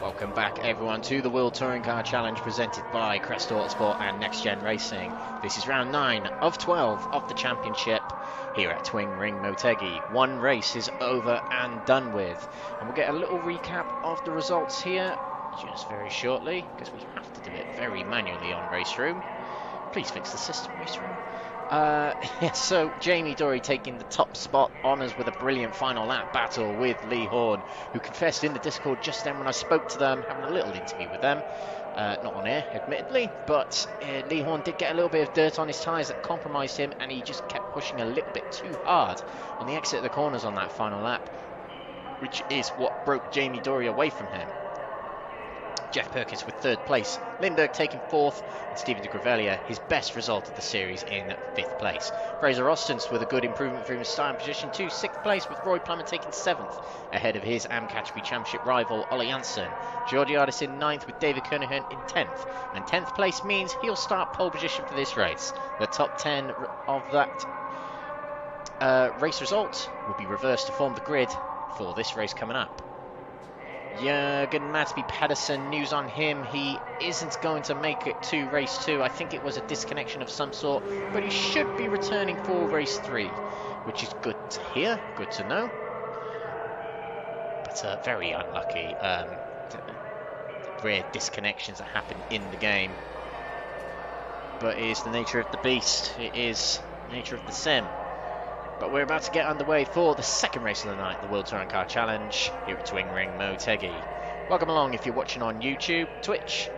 Welcome back everyone to the World Touring Car Challenge presented by Crest Autosport and NXTGEN Racing. This is round 9 of 12 of the championship. here at Twin Ring Motegi. One race is over and done with, and we'll get a little recap of the results here just very shortly, because we have to do it very manually on RaceRoom. Please fix the system, RaceRoom. Yeah, so Jamie Dory taking the top spot, honours with a brilliant final lap battle with Lee Horn, who confessed in the Discord just then when I spoke to them, having a little interview with them. Not on air, admittedly, but Lee Horn did get a little bit of dirt on his tyres that compromised him, and he just kept pushing a little bit too hard on the exit of the corners on that final lap, which is what broke Jamie Dory away from him. Jeff Perkins with 3rd place, Lindbergh taking 4th, and Stephen de Grevelier, his best result of the series, in 5th place. Fraser Ostens with a good improvement from his starting position to 6th place, with Roy Plummer taking 7th, ahead of his Amcatchby Championship rival Ollie Janssen. Georgiadis in 9th, with David Kernen in 10th, and 10th place means he'll start pole position for this race. The top 10 of that race result will be reversed to form the grid for this race coming up. Jürgen Madsby Pedersen, news on him, he isn't going to make it to race 2. I think it was a disconnection of some sort, but he should be returning for race 3, which is good to hear, good to know. But very unlucky, rare disconnections that happen in the game. But it is the nature of the beast, it is the nature of the sim. But we're about to get underway for the second race of the night, the World Touring Car Challenge, here at Twin Ring Motegi. Welcome along if you're watching on YouTube, Twitch,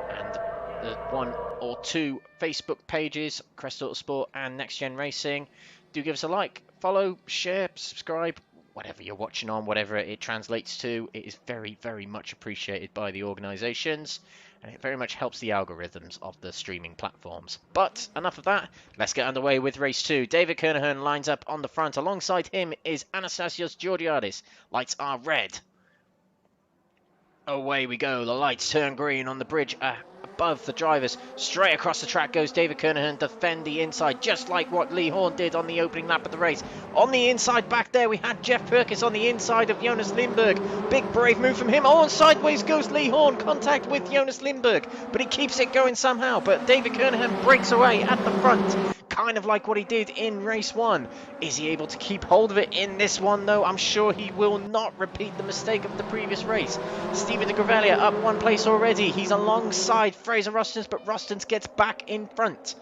and the 1 or 2 Facebook pages, Crest Autosport and NXTGEN Racing. Do give us a like, follow, share, subscribe, whatever you're watching on, whatever it translates to. It is very, very much appreciated by the organisations, and it very much helps the algorithms of the streaming platforms. But enough of that, let's get underway with race 2. David Kernen lines up on the front. Alongside him is Anastasios Georgiadis. Lights are red. Away we go. The lights turn green on the bridge above the drivers. Straight across the track goes David Kernen, defend the inside, just like what Lee Horn did on the opening lap of the race. On the inside back there, we had Jeff Perkins on the inside of Jonas Lindbergh. Big brave move from him. Oh, and sideways goes Lee Horn. Contact with Jonas Lindbergh, but he keeps it going somehow. But David Kernen breaks away at the front, kind of like what he did in race 1. Is he able to keep hold of it in this one, though? I'm sure he will not repeat the mistake of the previous race. Stephen de Grevelier up 1 place already. He's alongside Fraser Rostens, but Rostens gets back in front.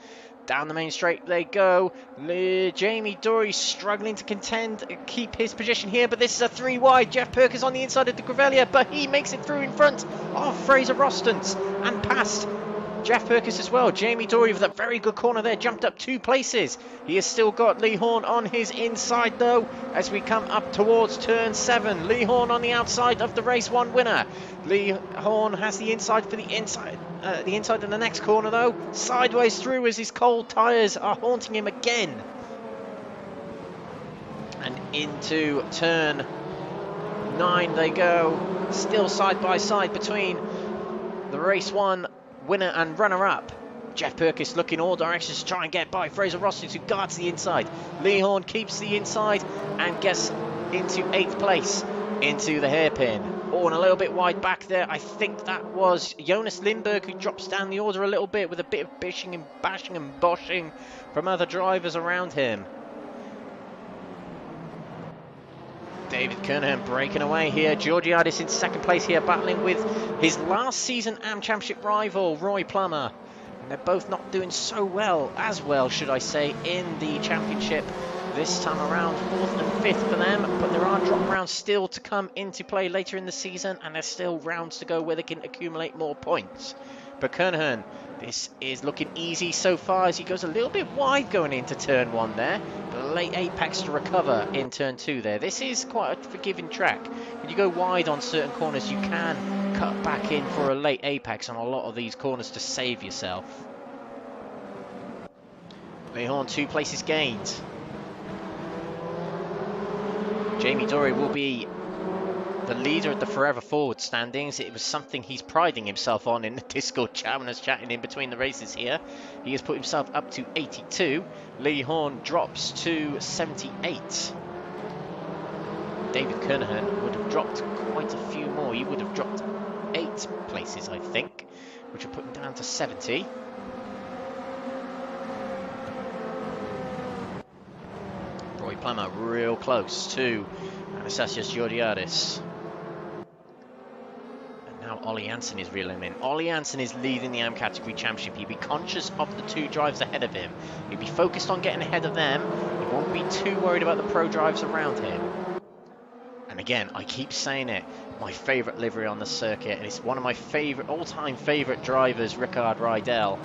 Down the main straight they go. Jamie Dory struggling to contend, keep his position here, but this is a 3 wide. Jeff Perkins on the inside of de Grevelier, but he makes it through in front of Fraser Rostens and past Jeff Perkins as well. Jamie Dory with a very good corner there, jumped up 2 places. He has still got Lee Horn on his inside though, as we come up towards turn 7. Lee Horn on the outside of the race 1 winner. Lee Horn has the inside for the inside in the next corner though. Sideways through as his cold tyres are haunting him again. And into turn 9 they go, still side by side between the race 1 winner and runner-up. Jeff Perkins looking all directions to try and get by Fraser Rostens, who guards the inside. Lee Horn keeps the inside and gets into 8th place into the hairpin. Oh, and a little bit wide back there. I think that was Jonas Lindbergh, who drops down the order a little bit with a bit of bishing and bashing and boshing from other drivers around him. David Kernen breaking away here. Georgiadis in 2nd place here, battling with his last season AM Championship rival, Roy Plummer. And they're both not doing so well, as well, should I say, in the championship this time around. 4th and 5th for them, but there are drop rounds still to come into play later in the season, and there's still rounds to go where they can accumulate more points. But Kernen, this is looking easy so far as he goes a little bit wide going into turn 1 there. But a late apex to recover in turn 2 there. This is quite a forgiving track. When you go wide on certain corners, you can cut back in for a late apex on a lot of these corners to save yourself. Lee Horn 2 places gained. Jamie Dory will be the leader of the Forever Forward standings. It was something he's priding himself on in the Discord chat when I was chatting in between the races here. He has put himself up to 82. Lee Horn drops to 78. David Kernen would have dropped quite a few more. He would have dropped 8 places, I think, which would put him down to 70. Plummer real close to Anastasios Georgiadis. And now Ollie Jansen is reeling in. Ollie Jansen is leading the AM category championship. He'll be conscious of the 2 drivers ahead of him. He'll be focused on getting ahead of them. He won't be too worried about the pro drivers around him. And again, I keep saying it, my favourite livery on the circuit, and it's one of my all-time favourite drivers, Rickard Rydell.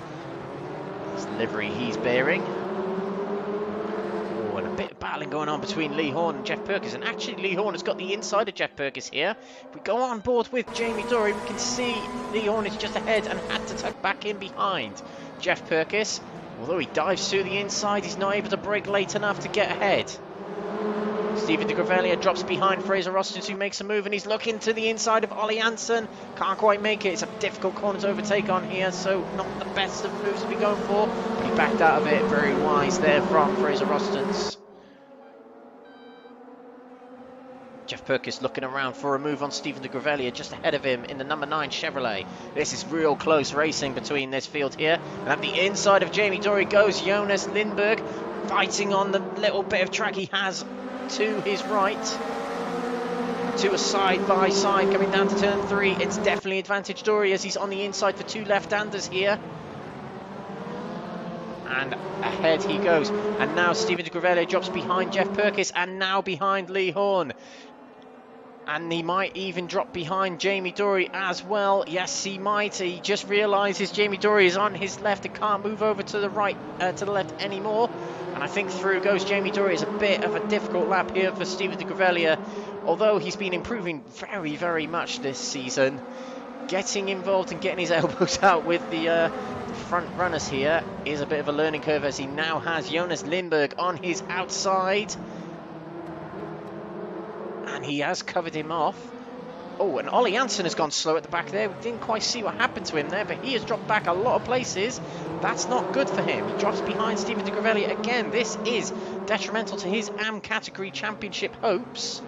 This livery he's bearing. Oh, and a bit of battling going on between Lee Horn and Jeff Perkins. And actually, Lee Horn has got the inside of Jeff Perkins here. If we go on board with Jamie Dory, we can see Lee Horn is just ahead and had to tuck back in behind Jeff Perkins. Although he dives through the inside, he's not able to brake late enough to get ahead. Stephen de Grevelier drops behind Fraser Rostons, who makes a move, and he's looking to the inside of Ollie Jansen. Can't quite make it. It's a difficult corner to overtake on here, so not the best of moves to be going for. But he backed out of it. Very wise there from Fraser Rostons. Jeff Perkins looking around for a move on Stephen de Grevelier, just ahead of him in the number 9 Chevrolet. This is real close racing between this field here. And at the inside of Jamie Dory goes Jonas Lindbergh, fighting on the little bit of track he has to his right. To a side by side coming down to turn 3. It's definitely advantage Dory as he's on the inside for 2 left-handers here. And ahead he goes. And now Stephen de Grevelier drops behind Jeff Perkins and now behind Lee Horn. And he might even drop behind Jamie Dory as well. Yes, he might. He just realises Jamie Dory is on his left and can't move over to the right, to the left anymore. And I think through goes Jamie Dory. It's a bit of a difficult lap here for Stephen de Grevelier. Although he's been improving very, very much this season. Getting involved and getting his elbows out with the front runners here is a bit of a learning curve, as he now has Jonas Lindbergh on his outside. And he has covered him off. Oh, and Ollie Jansen has gone slow at the back there. We didn't quite see what happened to him there, but he has dropped back a lot of places. That's not good for him. He drops behind Stephen de Grevelier again. This is detrimental to his AM category championship hopes.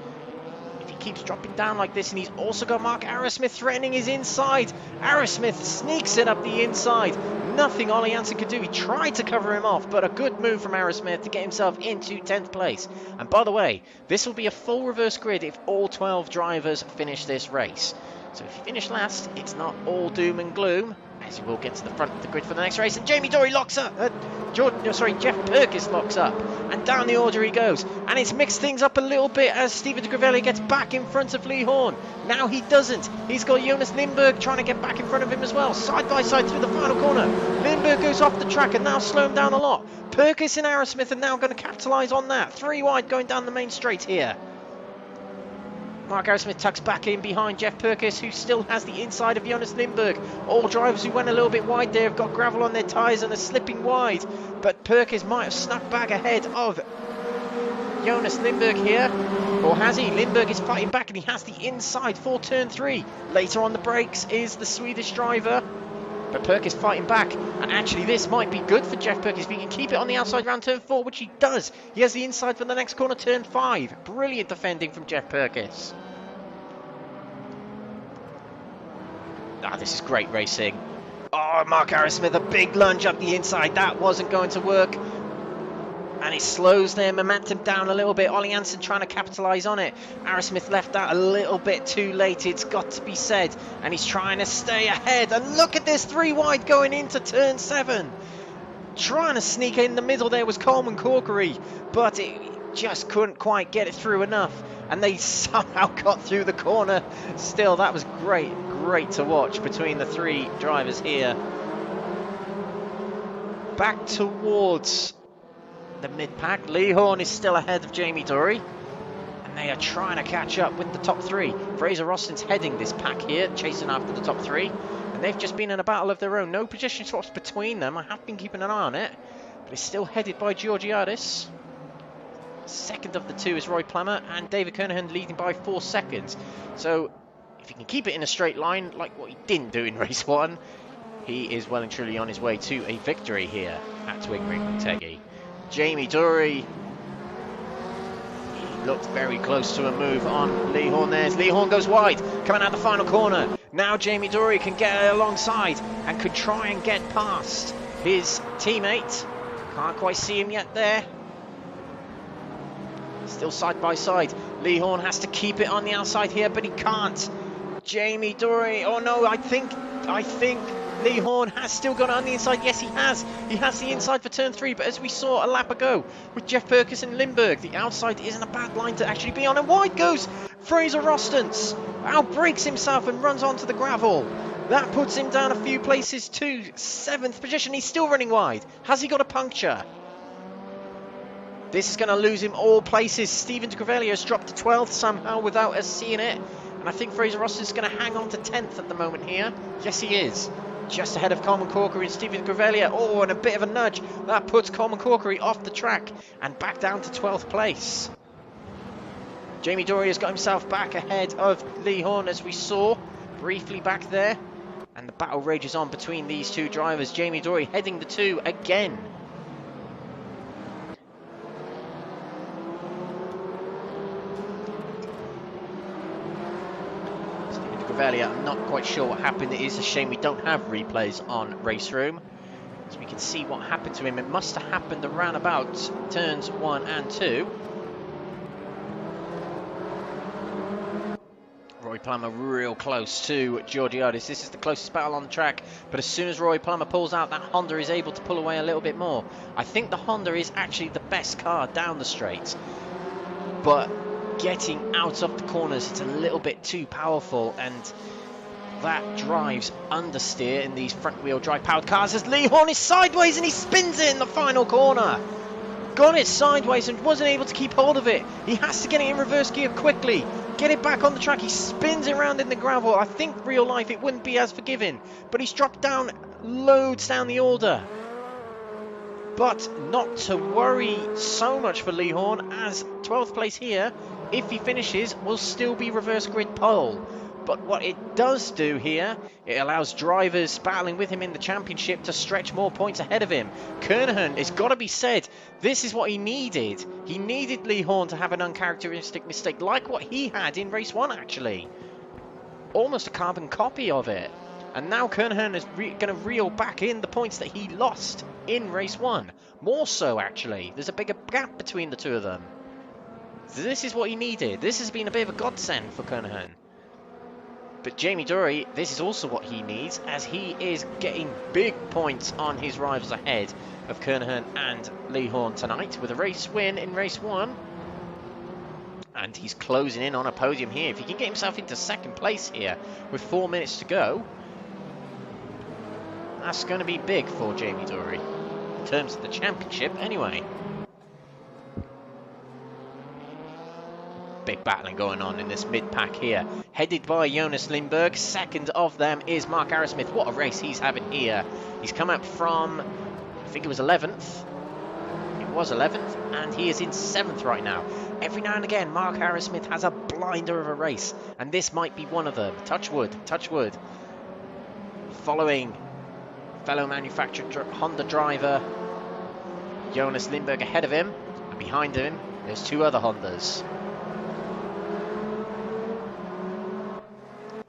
If he keeps dropping down like this, and he's also got Mark Arrowsmith threatening his inside. Arrowsmith sneaks it up the inside. Nothing Ollie Jansen could do. He tried to cover him off, but a good move from Arrowsmith to get himself into 10th place. And by the way, this will be a full reverse grid if all 12 drivers finish this race. So if you finish last, it's not all doom and gloom, as you will get to the front of the grid for the next race. And Jamie Dory locks up. Jeff Perkins locks up. And down the order he goes. And it's mixed things up a little bit as Stephen de Grevelier gets back in front of Lee Horn. Now he doesn't. He's got Jonas Lindbergh trying to get back in front of him as well. Side by side through the final corner. Lindbergh goes off the track and now slow him down a lot. Perkins and Arrowsmith are now going to capitalise on that. 3 wide going down the main straight here. Mark Arrowsmith tucks back in behind Jeff Perkins, who still has the inside of Jonas Lindbergh. All drivers who went a little bit wide there have got gravel on their tyres and are slipping wide. But Perkins might have snuck back ahead of Jonas Lindbergh here. Or has he? Lindbergh is fighting back and he has the inside for turn 3. Later on the brakes is the Swedish driver. But Perkins fighting back, and actually this might be good for Jeff Perkins if he can keep it on the outside around turn 4, which he does. He has the inside for the next corner, turn 5. Brilliant defending from Jeff Perkins. This is great racing. Oh, Mark Arrowsmith, a big lunge up the inside. That wasn't going to work. And it slows their momentum down a little bit. Ollie Jansen trying to capitalise on it. Arrowsmith left that a little bit too late, it's got to be said. And he's trying to stay ahead. And look at this 3 wide going into turn 7. Trying to sneak in the middle there was Coleman Corkery. But it just couldn't quite get it through enough. And they somehow got through the corner. Still, that was great to watch between the 3 drivers here. Back towards the mid-pack. Lee Horn is still ahead of Jamie Dory, and they are trying to catch up with the top 3. Fraser Rostons heading this pack here, chasing after the top 3, and they've just been in a battle of their own. No position swaps between them. I have been keeping an eye on it, but it's still headed by Georgiadis. Second of the 2 is Roy Plummer, and David Kernen leading by 4 seconds. So if he can keep it in a straight line like what he didn't do in race 1, he is well and truly on his way to a victory here at Twin Ring Motegi. Jamie Dory, he looked very close to a move on Lee Horn there. Lee Horn goes wide, coming out the final corner. Now Jamie Dory can get alongside and could try and get past his teammate. Can't quite see him yet there. Still side by side. Lee Horn has to keep it on the outside here, but he can't. Jamie Dory. Oh no, I think Lee Horn has still got it on the inside. Yes, he has. He has the inside for turn 3, but as we saw a lap ago with Jeff Perkins and Lindbergh, the outside isn't a bad line to actually be on. And wide goes Fraser Rostance. Outbreaks himself and runs onto the gravel. That puts him down a few places to 7th position. He's still running wide. Has he got a puncture? This is going to lose him all places. Stephen Gravelli has dropped to 12th somehow without us seeing it. And I think Fraser Rostance is going to hang on to 10th at the moment here. Yes, he is. Just ahead of Coleman Corkery and Stephen Gravelli. Oh, and a bit of a nudge. That puts Coleman Corkery off the track and back down to 12th place. Jamie Dory has got himself back ahead of Lee Horn, as we saw briefly back there. And the battle rages on between these two drivers. Jamie Dory heading the 2 again. I'm not quite sure what happened. It is a shame we don't have replays on RaceRoom, so we can see what happened to him. It must have happened around about turns 1 and 2. Roy Plummer real close to Georgiadis. This is the closest battle on the track, but as soon as Roy Plummer pulls out, that Honda is able to pull away a little bit more. I think the Honda is actually the best car down the straight, but getting out of the corners, it's a little bit too powerful, and that drives understeer in these front wheel drive powered cars as Lee Horn is sideways and he spins it in the final corner. Got it sideways and wasn't able to keep hold of it. He has to get it in reverse gear quickly, get it back on the track. He spins it around in the gravel. I think real life it wouldn't be as forgiving, but he's dropped down loads down the order. But not to worry so much for Lee Horn, as 12th place here, if he finishes, will still be reverse grid pole. But what it does do here, it allows drivers battling with him in the championship to stretch more points ahead of him. Kernen, it's got to be said, this is what he needed. He needed Lee Horn to have an uncharacteristic mistake, like what he had in race 1 actually. Almost a carbon copy of it. And now Kernen is going to reel back in the points that he lost in race 1. More so, actually. There's a bigger gap between the two of them. So this is what he needed. This has been a bit of a godsend for Kernen. But Jamie Dory, this is also what he needs, as he is getting big points on his rivals ahead of Kernen and Lee Horn tonight, with a race win in race 1. And he's closing in on a podium here. If he can get himself into 2nd place here with 4 minutes to go, that's going to be big for Jamie Dory, in terms of the championship anyway. Big battling going on in this mid-pack here, headed by Jonas Lindbergh. 2nd of them is Mark Arrowsmith. What a race he's having here. He's come up from, I think it was 11th. It was 11th, and he is in 7th right now. Every now and again, Mark Arrowsmith has a blinder of a race, and this might be one of them. Touch wood, touch wood. Following fellow manufacturer Honda driver Jonas Lindbergh ahead of him, and behind him there's 2 other Hondas.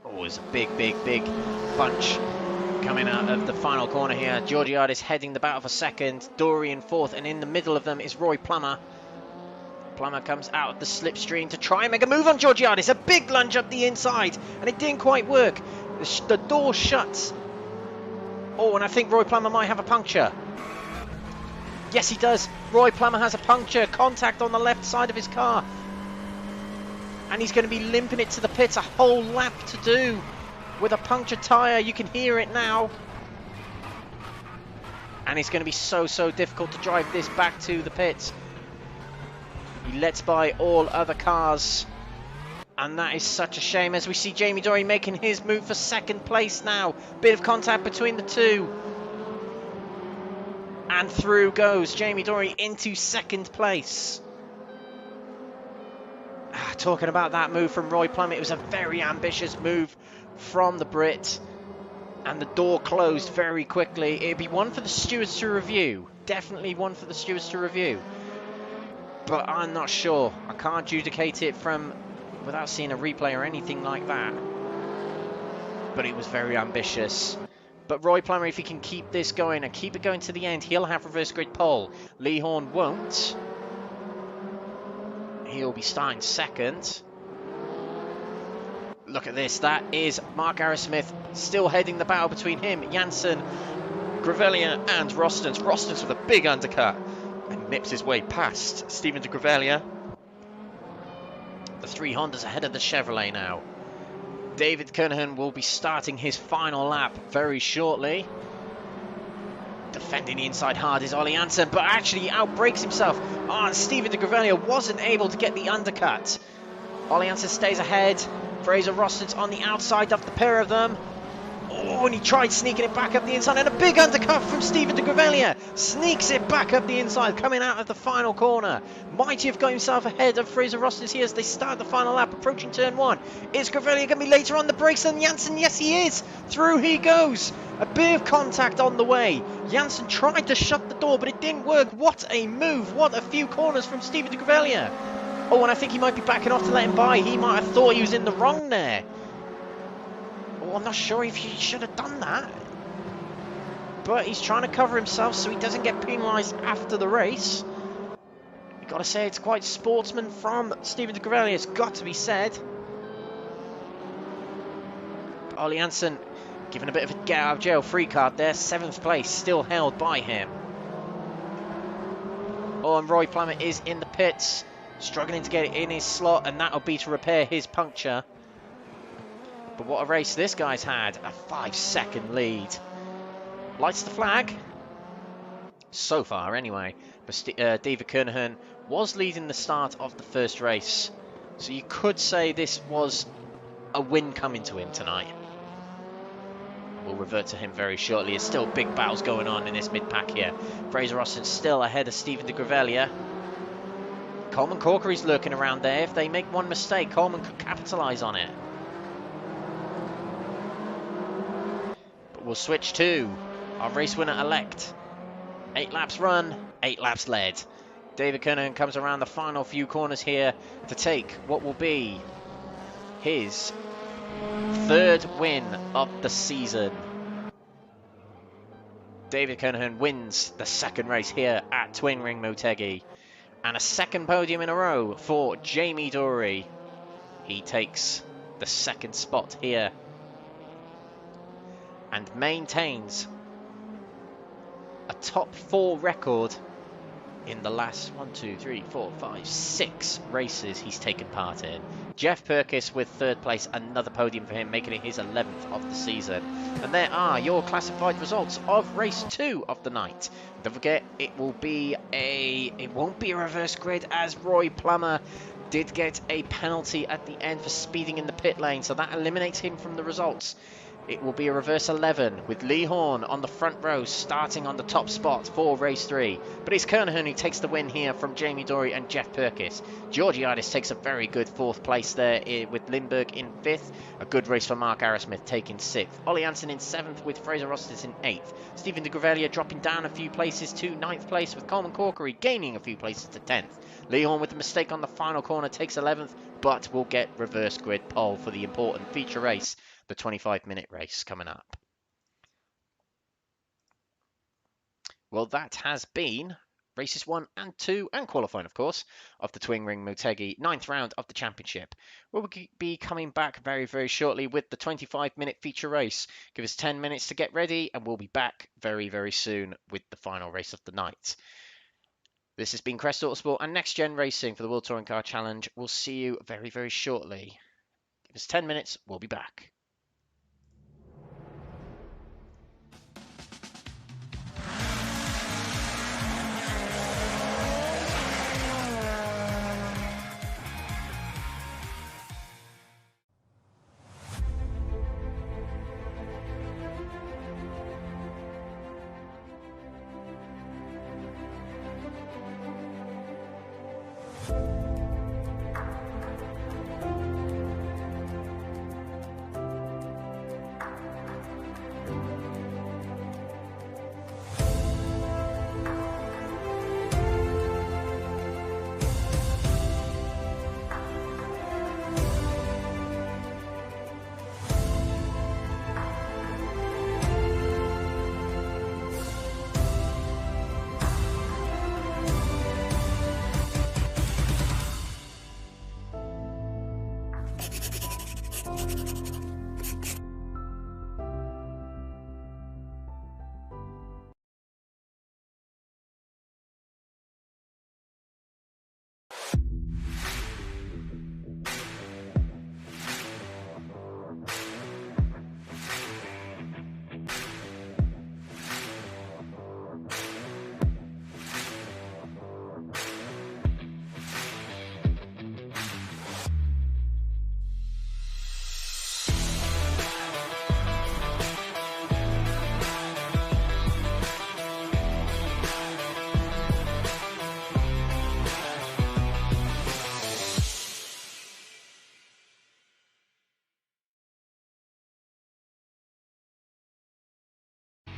Oh, it's a big bunch coming out of the final corner here. Georgiadis heading the battle for 2nd, Dory in 4th, and in the middle of them is Roy Plummer. Plummer comes out of the slipstream to try and make a move on Georgiadis. A big lunge up the inside, and it didn't quite work. The door shuts. Oh, and I think Roy Plummer might have a puncture. Yes, he does. Roy Plummer has a puncture. Contact on the left side of his car. And he's going to be limping it to the pits. A whole lap to do with a punctured tyre. You can hear it now. And it's going to be so difficult to drive this back to the pits. He lets by all other cars. And that is such a shame, as we see Jamie Dory making his move for 2nd place now. Bit of contact between the two. And through goes Jamie Dory into 2nd place. Talking about that move from Roy Plummer, it was a very ambitious move from the Brit. And the door closed very quickly. It'd be one for the stewards to review. Definitely one for the stewards to review. But I'm not sure. I can't adjudicate it from without seeing a replay or anything like that. But it was very ambitious. But Roy Plummer, if he can keep this going and keep it going to the end, he'll have reverse grid pole. Lee Horn won't. he'll be starting second. Look at this, that is Mark Arrowsmith still heading the battle between him, Janssen, Gravelia and Rostens. Rostens with a big undercut and nips his way past Steven de Gravelia. The 3 Hondas ahead of the Chevrolet now. David Kernen will be starting his final lap very shortly. Defending the inside hard is Ollie Janssen, but actually he outbrakes himself. And Steven de Gravelia wasn't able to get the undercut. Ollie Janssen stays ahead. Fraser Rostens on the outside of the pair of them. Oh, and he tried sneaking it back up the inside, and a big undercut from Steven de Gravelia. Sneaks it back up the inside, coming out of the final corner. Might have got himself ahead of Fraser Rostens here as they start the final lap, approaching turn 1. Is Gravelia going to be later on the brakes than Janssen? Yes, he is. Through he goes. A bit of contact on the way. Janssen tried to shut the door, but it didn't work. What a move. What a few corners from Steven de Gravelia. Oh, and I think he might be backing off to let him by. He might have thought he was in the wrong there. Oh, I'm not sure if he should have done that. But he's trying to cover himself so he doesn't get penalised after the race. You've got to say it's quite sportsman from Steven de Gravelia. It's got to be said. Ollie Janssen given a bit of a get out of jail free card there. 7th place still held by him. Oh, and Roy Plummet is in the pits. Struggling to get it in his slot, and that'll be to repair his puncture. But what a race this guy's had. A 5-second lead. Lights the flag. So far, anyway. But David Kernen was leading the start of the first race. So you could say this was a win coming to him tonight. We'll revert to him very shortly. There's still big battles going on in this mid-pack here. Fraser Rostens still ahead of Steven de Gravelia. Coleman Corkery's lurking around there. If they make one mistake, Coleman could capitalise on it. But we'll switch to our race winner-elect. 8 laps run, 8 laps led. David Kernen comes around the final few corners here to take what will be his 3rd win of the season. David Kernen wins the 2nd race here at Twin Ring Motegi. And a 2nd podium in a row for Jamie Dory. He takes the 2nd spot here and maintains a top 4 record in the last 6 races he's taken part in. Jeff Perkins with 3rd place, another podium for him, making it his 11th of the season. And there are your classified results of race 2 of the night. Don't forget, it won't be a reverse grid, as Roy Plummer did get a penalty at the end for speeding in the pit lane, so that eliminates him from the results. It will be a reverse 11 with Lee Horn on the front row starting on the top spot for race 3. But it's Kernen who takes the win here from Jamie Dory and Jeff Perkins. Georgiadis takes a very good 4th place there with Lindbergh in 5th. A good race for Mark Arrowsmith taking 6th. Ollie Janssen in 7th with Fraser Rostens in 8th. Steven de Gravelia dropping down a few places to 9th place with Coleman Corkery gaining a few places to 10th. Lee Horn with a mistake on the final corner takes 11th, but will get reverse grid pole for the important feature race. The 25-minute race coming up. Well, that has been races 1 and 2, and qualifying, of course, of the Twin Ring Motegi 9th round of the championship. We'll be coming back very, very shortly with the 25-minute feature race. Give us 10 minutes to get ready, and we'll be back very, very soon with the final race of the night. This has been Crest Autosport and NXTGEN Racing for the World Touring Car Challenge. We'll see you very, very shortly. Give us 10 minutes, we'll be back.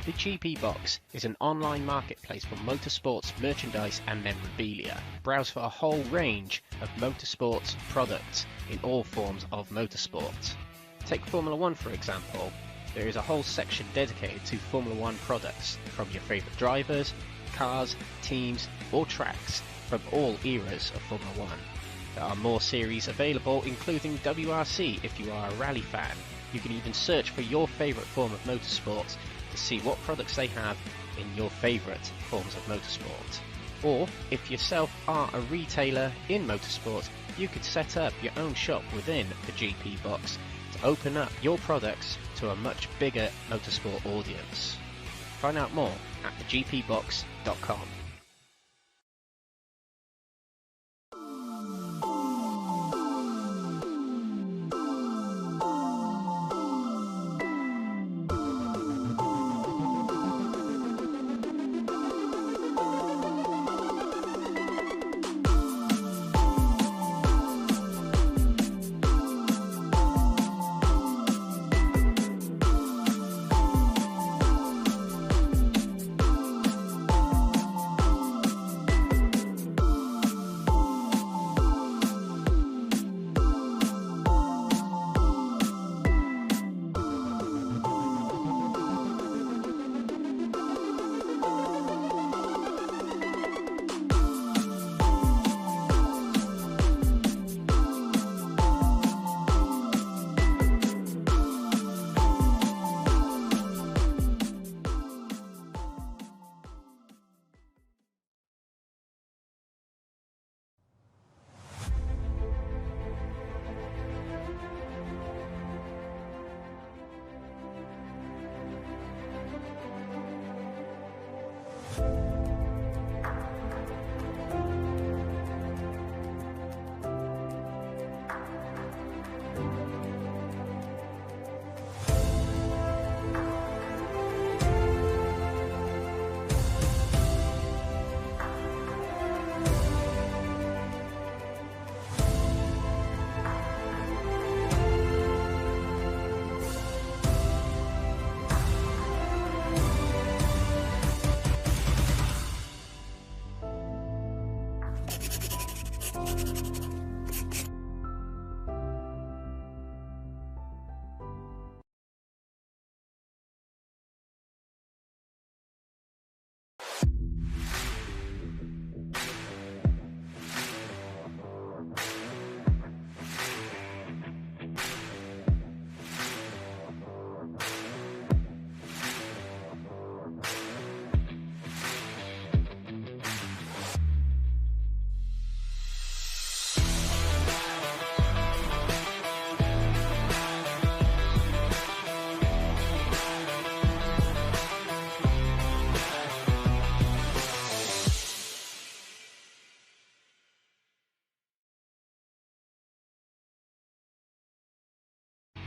The GP Box is an online marketplace for motorsports, merchandise and memorabilia. Browse for a whole range of motorsports products in all forms of motorsport. Take Formula 1 for example. There is a whole section dedicated to Formula 1 products from your favourite drivers, cars, teams or tracks from all eras of Formula 1. There are more series available, including WRC if you are a rally fan. You can even search for your favourite form of motorsport to see what products they have in your favourite forms of motorsport. Or, if yourself are a retailer in motorsport, you could set up your own shop within the GP Box to open up your products to a much bigger motorsport audience. Find out more at thegpbox.com.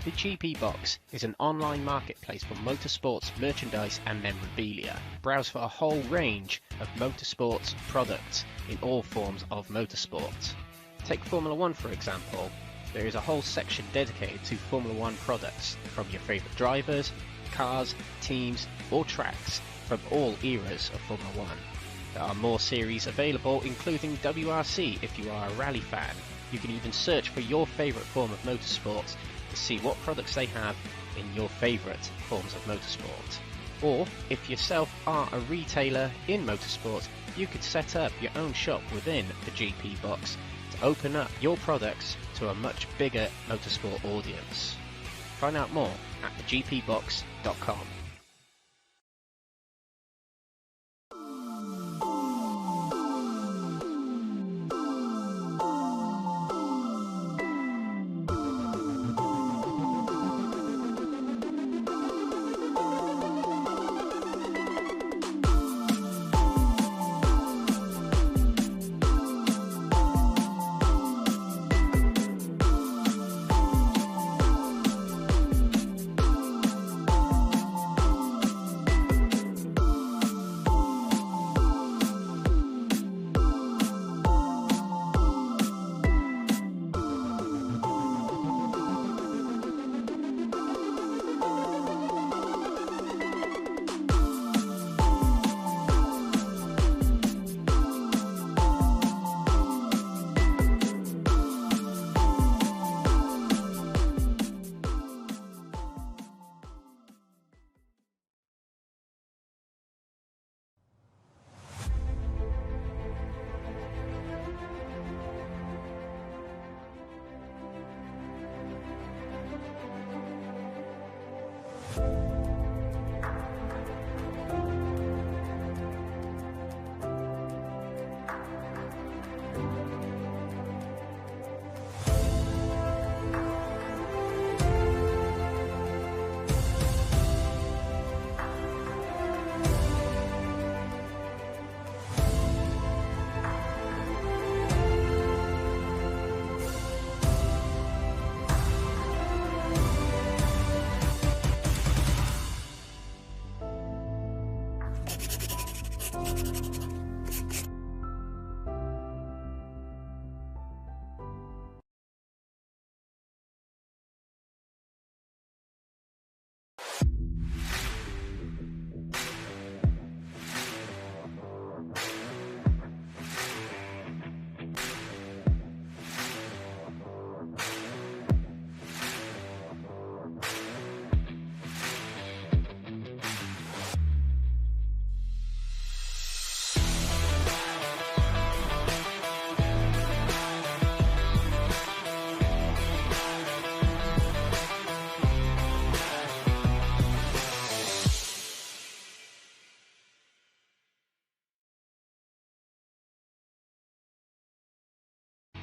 The GP Box is an online marketplace for motorsports, merchandise and memorabilia. Browse for a whole range of motorsports products in all forms of motorsport. Take Formula 1 for example. There is a whole section dedicated to Formula 1 products from your favourite drivers, cars, teams or tracks from all eras of Formula 1. There are more series available, including WRC if you are a rally fan. You can even search for your favourite form of motorsport to see what products they have in your favourite forms of motorsport. Or, if yourself are a retailer in motorsport, you could set up your own shop within the GP Box to open up your products to a much bigger motorsport audience. Find out more at thegpbox.com.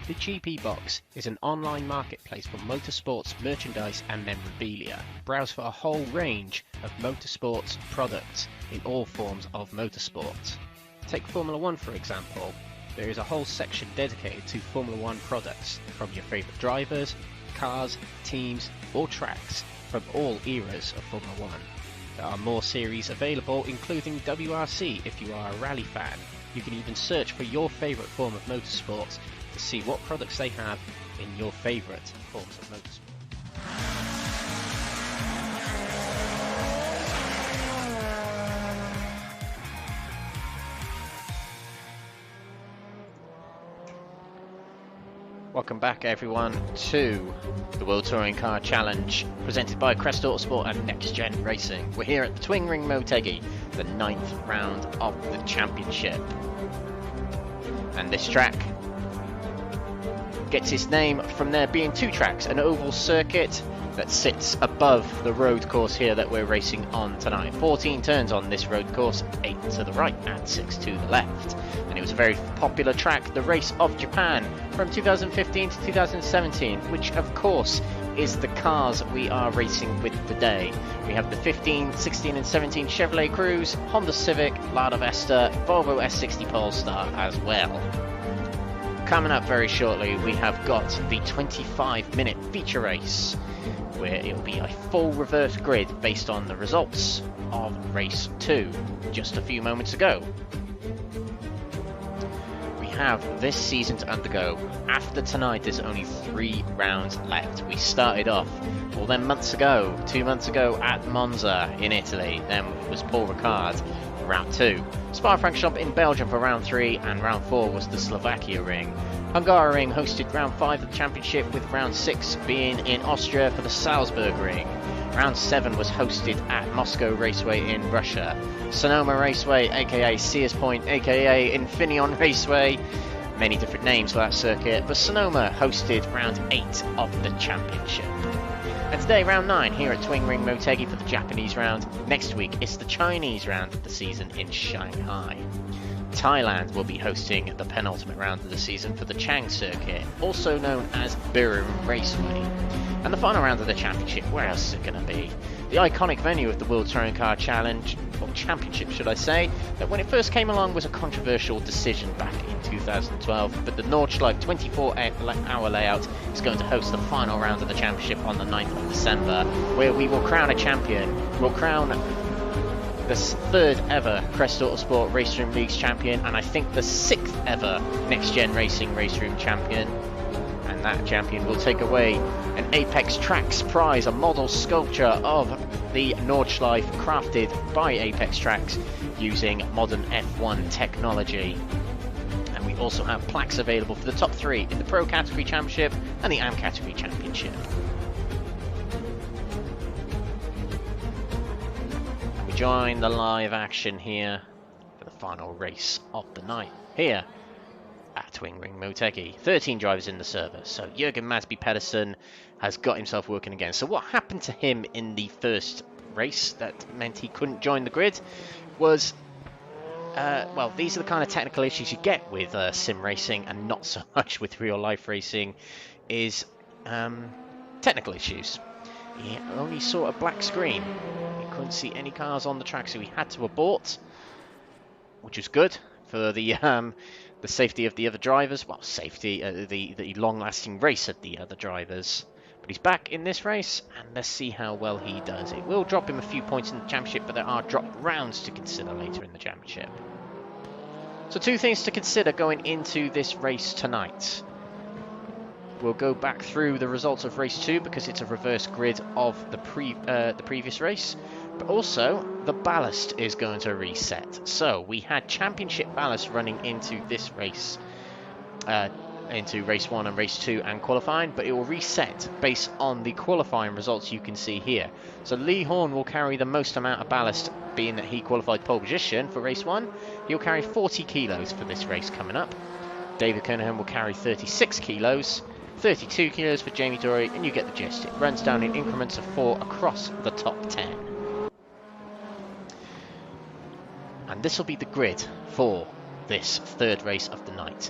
The GP Box is an online marketplace for motorsports merchandise and memorabilia. Browse for a whole range of motorsports products in all forms of motorsport. Take Formula One for example. There is a whole section dedicated to Formula One products from your favourite drivers, cars, teams or tracks from all eras of Formula One. There are more series available, including WRC if you are a rally fan. You can even search for your favourite form of motorsport to see what products they have in your favourite forms of motorsport. Welcome back everyone to the World Touring Car Challenge presented by Crest Autosport and NXTGEN Racing. We're here at the Twin Ring Motegi, the 9th round of the championship. And this track gets its name from there being two tracks, an oval circuit that sits above the road course here that we're racing on tonight. 14 turns on this road course, 8 to the right and 6 to the left. And it was a very popular track, the Race of Japan, from 2015 to 2017, which of course is the cars we are racing with today. We have the 15, 16 and 17 Chevrolet Cruze, Honda Civic, Lada Vesta, Volvo S60 Polestar as well. Coming up very shortly, we have got the 25-minute feature race, where it will be a full reverse grid based on the results of race 2 just a few moments ago. We have this season to undergo. After tonight, there's only 3 rounds left. We started off all them months ago, 2 months ago at Monza in Italy. Then it was Paul Ricard for round 2. Spa-Francorchamps in Belgium for round 3, and round 4 was the Slovakia Ring. Hungaroring hosted round 5 of the championship, with round 6 being in Austria for the Salzburg Ring. Round 7 was hosted at Moscow Raceway in Russia. Sonoma Raceway, aka Sears Point, aka Infineon Raceway. Many different names for that circuit, but Sonoma hosted round 8 of the championship. And today, round 9 here at Twin Ring Motegi for the Japanese round. Next week, it's the Chinese round of the season in Shanghai. Thailand will be hosting the penultimate round of the season for the Chang circuit, also known as Birum Raceway. And the final round of the championship, where else is it going to be? The iconic venue of the World Touring Car Challenge, or Championship should I say, that when it first came along was a controversial decision back in 2012, but the Nordschleife 24-hour layout is going to host the final round of the championship on the 9th of December, where we will crown a champion. We'll crown the 3rd ever Crest Autosport RaceRoom Leagues champion, and I think the 6th ever NXTGEN Racing RaceRoom champion. And that champion will take away an Apex Tracks prize, a model sculpture of the Nordschleife crafted by Apex Tracks using modern F1 technology. And we also have plaques available for the top 3 in the Pro Category Championship and the AM Category Championship. And we join the live action here for the final race of the night here at Twin Ring Motegi. 13 drivers in the server. So Jürgen Masby Pedersen has got himself working again. So what happened to him in the first race that meant he couldn't join the grid was, well, these are the kind of technical issues you get with sim racing and not so much with real life racing, is technical issues. He only saw a black screen. He couldn't see any cars on the track, so he had to abort, which was good for the safety of the other drivers. Well, safety, the long-lasting race of the other drivers. But he's back in this race, and let's see how well he does. It will drop him a few points in the championship, but there are drop rounds to consider later in the championship. So 2 things to consider going into this race tonight. We'll go back through the results of race 2 because it's a reverse grid of the previous race. But also, the ballast is going to reset. So we had championship ballast running into this race, into race 1 and race 2 and qualifying, but it will reset based on the qualifying results you can see here. So Lee Horn will carry the most amount of ballast, being that he qualified pole position for race 1. He'll carry 40 kilos for this race coming up. David Kernen will carry 36 kilos. 32 kilos for Jamie Dory, and you get the gist. It runs down in increments of 4 across the top 10. And this will be the grid for this 3rd race of the night.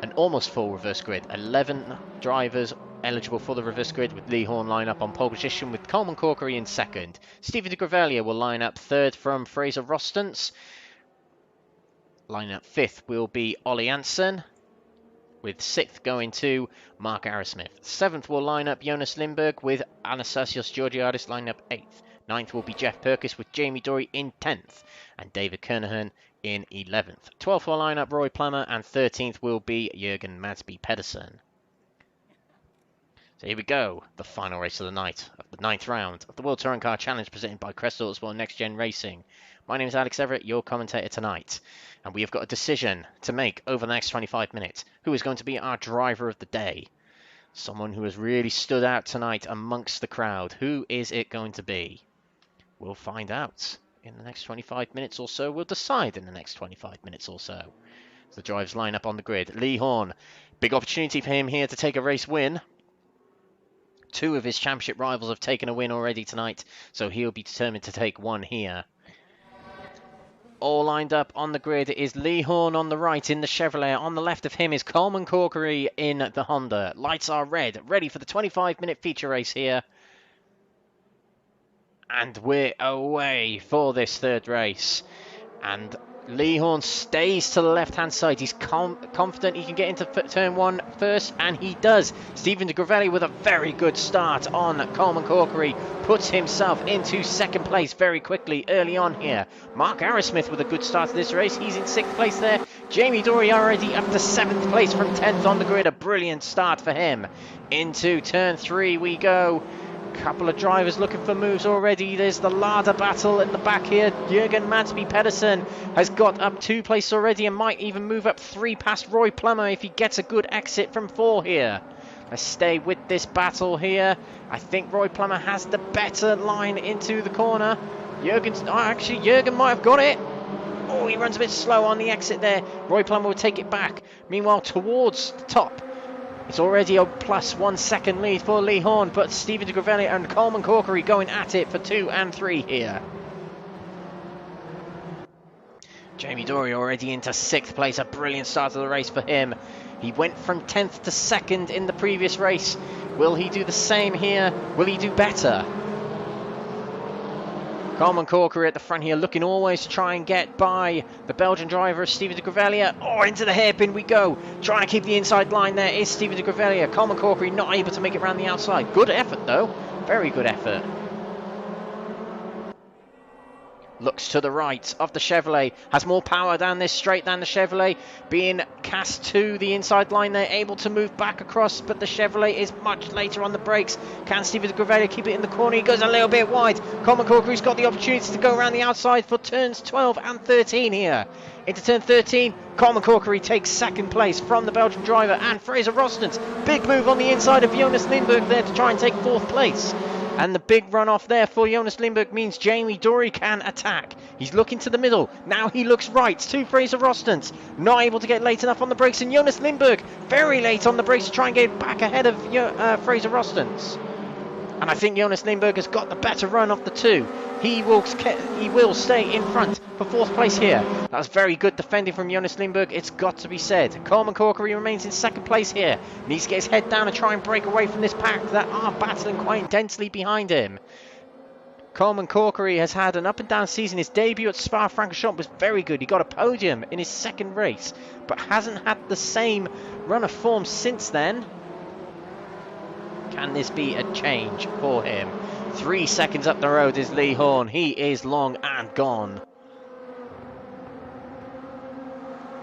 an almost full reverse grid. 11 drivers eligible for the reverse grid, with Lee Horn line up on pole position with Coleman Corkery in second. Stephen de Grevelier will line up third from Fraser Rostance. Line up fifth will be Ollie Anson, with sixth going to Mark Arrowsmith. Seventh will line up Jonas Lindbergh, with Anastasios Georgiadis line up eighth. Ninth will be Jeff Perkins, with Jamie Dory in 10th, and David Kernen in 11th. 12th will line up Roy Plummer, and 13th will be Jürgen Madsby Pedersen. So here we go, the final race of the night, of the 9th round of the World Touring Car Challenge presented by Crest Autosport NXTGEN Racing. My name is Alex Everitt, your commentator tonight, and we have got a decision to make over the next 25 minutes. Who is going to be our driver of the day? Someone who has really stood out tonight amongst the crowd. Who is it going to be? We'll find out in the next 25 minutes or so. We'll decide in the next 25 minutes or so. The drivers line up on the grid. Lee Horn, big opportunity for him here to take a race win. Two of his championship rivals have taken a win already tonight, so he'll be determined to take one here. All lined up on the grid is Lee Horn on the right in the Chevrolet. On the left of him is Coleman Corkery in the Honda. Lights are red, ready for the 25-minute feature race here. And we're away for this third race. And Lee Horn stays to the left-hand side. He's confident he can get into turn one first, and he does. Stephen de Grevelier with a very good start on Coleman Corkery puts himself into second place very quickly early on here. Mark Arrowsmith with a good start to this race. He's in 6th place there. Jamie Dory already up to 7th place from 10th on the grid. A brilliant start for him. Into turn 3 we go. Couple of drivers looking for moves already. There's the Lada battle in the back here. Jürgen Madsby Pedersen has got up 2 places already and might even move up 3 past Roy Plummer if he gets a good exit from 4 here. Let's stay with this battle here. I think Roy Plummer has the better line into the corner. Actually, Jürgen might have got it. Oh, he runs a bit slow on the exit there. Roy Plummer will take it back. Meanwhile, towards the top, it's already a +1 second lead for Lee Horn, but Stephen de Grevelier and Coleman Corkery going at it for 2 and 3 here. Jamie Dory already into 6th place, a brilliant start to the race for him. He went from 10th to 2nd in the previous race. Will he do the same here? Will he do better? Coleman Corkery at the front here, looking always to try and get by the Belgian driver, Stephen de Grevelier. Oh, into the hairpin we go. Trying to keep the inside line there is Stephen de Grevelier. Coleman Corkery not able to make it around the outside. Good effort, though. Very good effort. Looks to the right of the Chevrolet. Has more power down this straight than the Chevrolet. Being cast to the inside line there. Able to move back across, but the Chevrolet is much later on the brakes. Can Stephen de Grevelier keep it in the corner? He goes a little bit wide. Coleman Corkery's got the opportunity to go around the outside for turns 12 and 13 here. Into turn 13, Coleman Corkery takes 2nd place from the Belgian driver and Fraser Rostance. Big move on the inside of Jonas Lindbergh there to try and take 4th place. And the big runoff there for Jonas Lindbergh means Jamie Dory can attack. He's looking to the middle. Now he looks right to Fraser Rostance. Not able to get late enough on the brakes. And Jonas Lindbergh very late on the brakes to try and get back ahead of Fraser Rostance. And I think Jonas Lindbergh has got the better run of the two. He will stay in front for 4th place here. That was very good defending from Jonas Lindbergh, it's got to be said. Coleman Corkery remains in 2nd place here. Needs to get his head down and try and break away from this pack that are battling quite intensely behind him. Coleman Corkery has had an up-and-down season. His debut at Spa-Francorchamps was very good. He got a podium in his 2nd race, but hasn't had the same run of form since then. Can this be a change for him? 3 seconds up the road is Lee Horn. He is long and gone.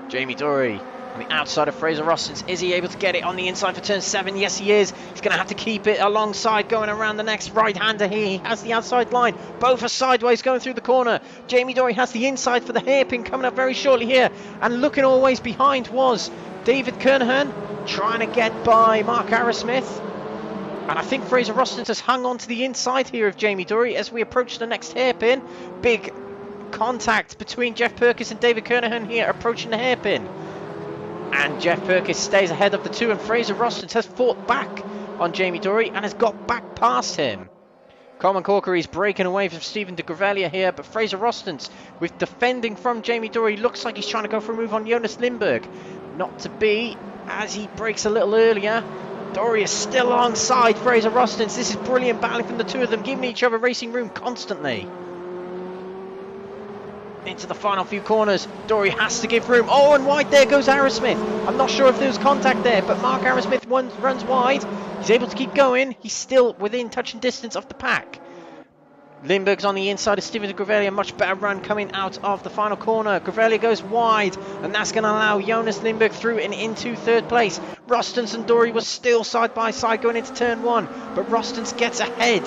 Jamie Dory on the outside of Fraser Rostance. Is he able to get it on the inside for turn 7? Yes, he is. He's going to have to keep it alongside going around the next right-hander here. He has the outside line. Both are sideways going through the corner. Jamie Dory has the inside for the hairpin coming up very shortly here. And looking always behind was David Kernen trying to get by Mark Arrowsmith. And I think Fraser Rostance has hung on to the inside here of Jamie Dory as we approach the next hairpin. Big contact between Jeff Perkins and David Kernen here approaching the hairpin. And Jeff Perkins stays ahead of the two, and Fraser Rostance has fought back on Jamie Dory and has got back past him. Coleman Corkery is breaking away from Stephen de Grevelier here, but Fraser Rostance, with defending from Jamie Dory, looks like he's trying to go for a move on Jonas Lindbergh. Not to be. as he breaks a little earlier. Dory is still alongside Fraser Rostens. This is brilliant battling from the two of them, giving each other racing room constantly. Into the final few corners, Dory has to give room. Oh, and wide there goes Aerosmith. I'm not sure if there was contact there, but Mark Aerosmith runs wide. He's able to keep going. He's still within touching distance of the pack. Lindbergh's on the inside of Steven de Grevelier. A much better run coming out of the final corner. Grevelier goes wide, and that's going to allow Jonas Lindbergh through and into third place. Rostens and Dory were still side by side going into turn one, but Rostens gets ahead.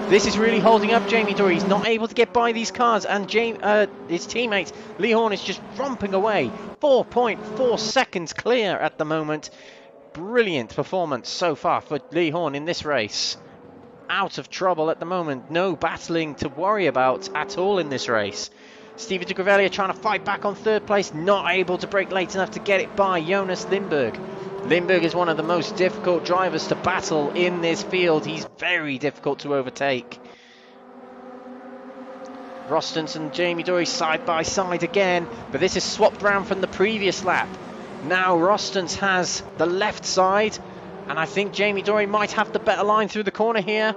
This is really holding up Jamie Dory. He's not able to get by these cars, and his teammate Lee Horn is just romping away. 4.4 seconds clear at the moment. Brilliant performance so far for Lee Horn in this race. Out of trouble at the moment. No battling to worry about at all in this race. Steven de Grevelier trying to fight back on third place. Not able to brake late enough to get it by Jonas Lindbergh. Lindbergh is one of the most difficult drivers to battle in this field. He's very difficult to overtake. Rostens and Jamie Dory side by side again, but this is swapped round from the previous lap. Now Rostens has the left side, and I think Jamie Dory might have the better line through the corner here.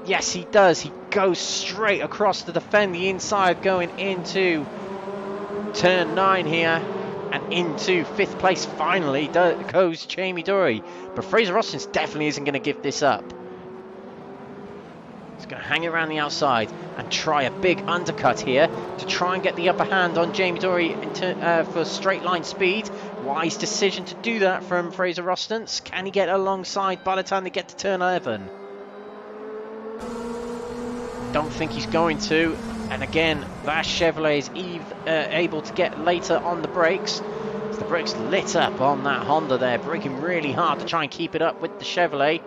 Yes, he does. He goes straight across to defend the inside going into turn 9 here. And into 5th place finally goes Jamie Dory. But Fraser Rostens definitely isn't going to give this up. He's going to hang around the outside and try a big undercut here to try and get the upper hand on Jamie Dory for straight line speed. Wise decision to do that from Fraser Rostens. Can he get alongside by the time they get to turn 11? Don't think he's going to. And again, that Chevrolet is able to get later on the brakes. So the brakes lit up on that Honda there, braking really hard to try and keep it up with the Chevrolet.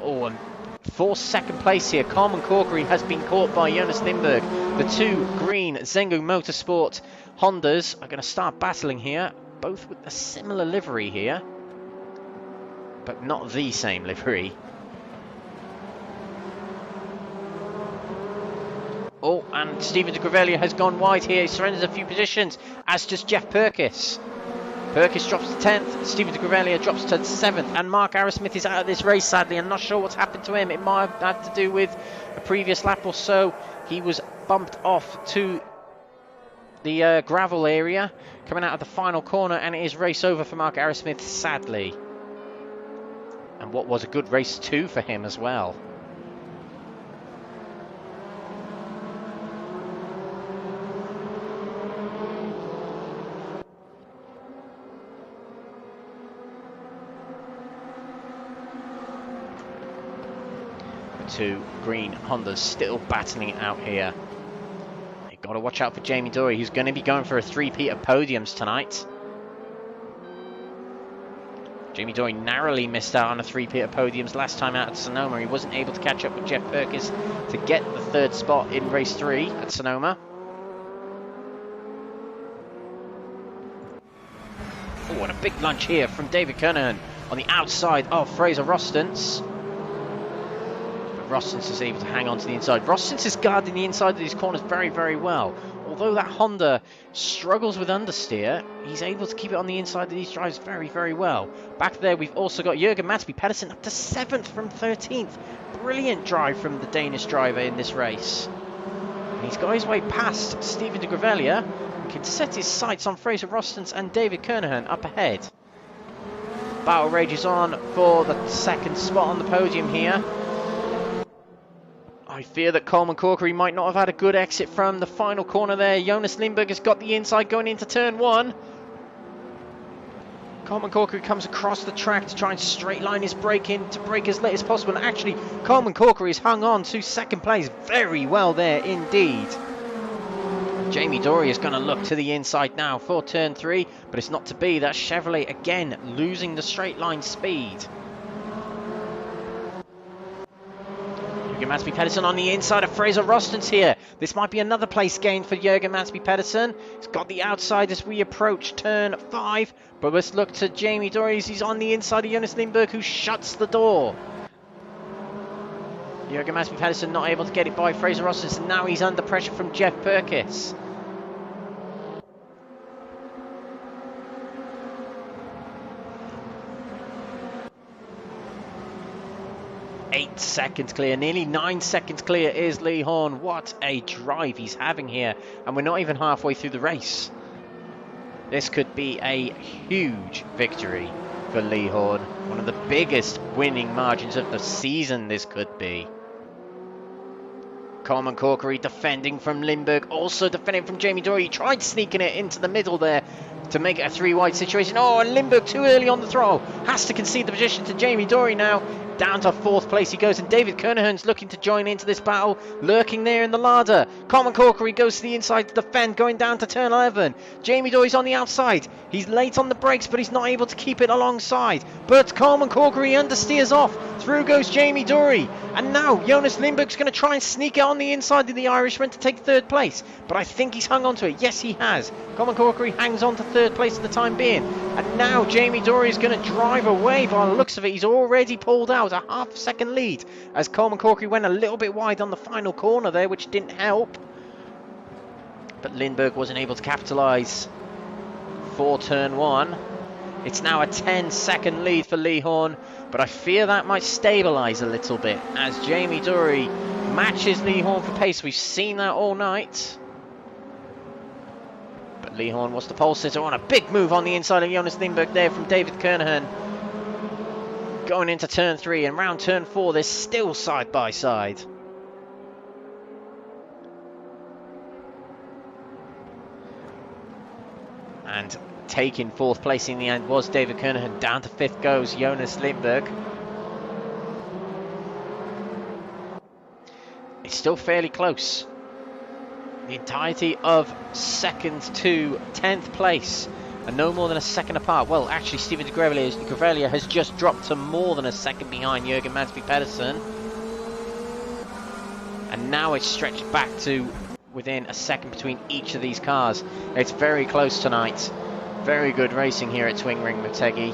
Oh, and for second place here, Carmen Corkery has been caught by Jonas Lindbergh. The two green Zengo Motorsport Hondas are going to start battling here, both with a similar livery here, but not the same livery. Oh, and Steven de Grevelier has gone wide here. He surrenders a few positions, as does Jeff Perkins. Perkins drops to 10th. Steven de Grevelier drops to 7th. And Mark Aerosmith is out of this race, sadly. I'm not sure what's happened to him. It might have had to do with a previous lap or so. He was bumped off to the gravel area, coming out of the final corner. And it is race over for Mark Aerosmith, sadly. And what was a good race too for him as well. Two green Hondas still battling it out here. You've got to watch out for Jamie Dory, who's going to be going for a three-peat of podiums tonight. Jamie Dory narrowly missed out on a three-peat of podiums last time out at Sonoma. He wasn't able to catch up with Jeff Perkins to get the third spot in race 3 at Sonoma. Oh, and a big lunge here from David Kernen on the outside of Fraser Rostens. Rostens is able to hang on to the inside. Rostens is guarding the inside of these corners very, very well. Although that Honda struggles with understeer, he's able to keep it on the inside of these drives very, very well. Back there, we've also got Jürgen Madsby Pedersen up to 7th from 13th. Brilliant drive from the Danish driver in this race. And he's got his way past Steven de Grevelier and can set his sights on Fraser Rostens and David Kernahan up ahead. Battle rages on for the second spot on the podium here. I fear that Coleman Corkery might not have had a good exit from the final corner there. Jonas Lindbergh has got the inside going into turn 1. Coleman Corkery comes across the track to try and straight line his brake in to brake as late as possible. And actually, Coleman Corkery has hung on to second place very well there indeed. Jamie Dory is going to look to the inside now for turn 3, but it's not to be. That Chevrolet again losing the straight line speed. Jürgen Madsby Pedersen on the inside of Fraser Rostens here. This might be another place gain for Jürgen Madsby Pedersen. He's got the outside as we approach turn 5. But let's look to Jamie Dory as he's on the inside of Jonas Lindbergh, who shuts the door. Jürgen Madsby Pedersen not able to get it by Fraser Rostens, and now he's under pressure from Jeff Perkins. 8 seconds clear, nearly 9 seconds clear is Lee Horn. What a drive he's having here, and we're not even halfway through the race. This could be a huge victory for Lee Horn. One of the biggest winning margins of the season this could be. Coleman Corkery defending from Lindbergh, also defending from Jamie Dory. He tried sneaking it into the middle there to make it a 3-wide situation. Oh, and Lindbergh too early on the throttle. Has to concede the position to Jamie Dory now. Down to 4th place he goes, and David Kernahan's looking to join into this battle, lurking there in the ladder. Coleman Corkery goes to the inside to defend, going down to turn 11. Jamie Dory's on the outside. He's late on the brakes, but he's not able to keep it alongside. But Coleman Corkery understeers off. Through goes Jamie Dory. And now Jonas Lindbergh's going to try and sneak it on the inside of the Irishman to take 3rd place. But I think he's hung on to it. Yes, he has. Coleman Corkery hangs on to 3rd place at the time being. And now Jamie Dory is going to drive away. By the looks of it, he's already pulled out a half-second lead as Coleman Corkery went a little bit wide on the final corner there, which didn't help. But Lindbergh wasn't able to capitalise for turn 1. It's now a 10-second lead for Lee Horn, but I fear that might stabilise a little bit as Jamie Dory matches Lee Horn for pace. We've seen that all night. But Lee Horn was the pole sitter on a big move on the inside of Jonas Lindbergh there from David Kernahan. Going into turn 3 and round turn 4, they're still side by side. And taking 4th place in the end was David Kernahan. Down to 5th goes Jonas Lindbergh. It's still fairly close. The entirety of 2nd to 10th place. And no more than a second apart. Well, actually, Steven de Grevelier has just dropped to more than a second behind Jürgen Madsby Pedersen. And now it's stretched back to within a second between each of these cars. It's very close tonight. Very good racing here at Twin Ring Motegi.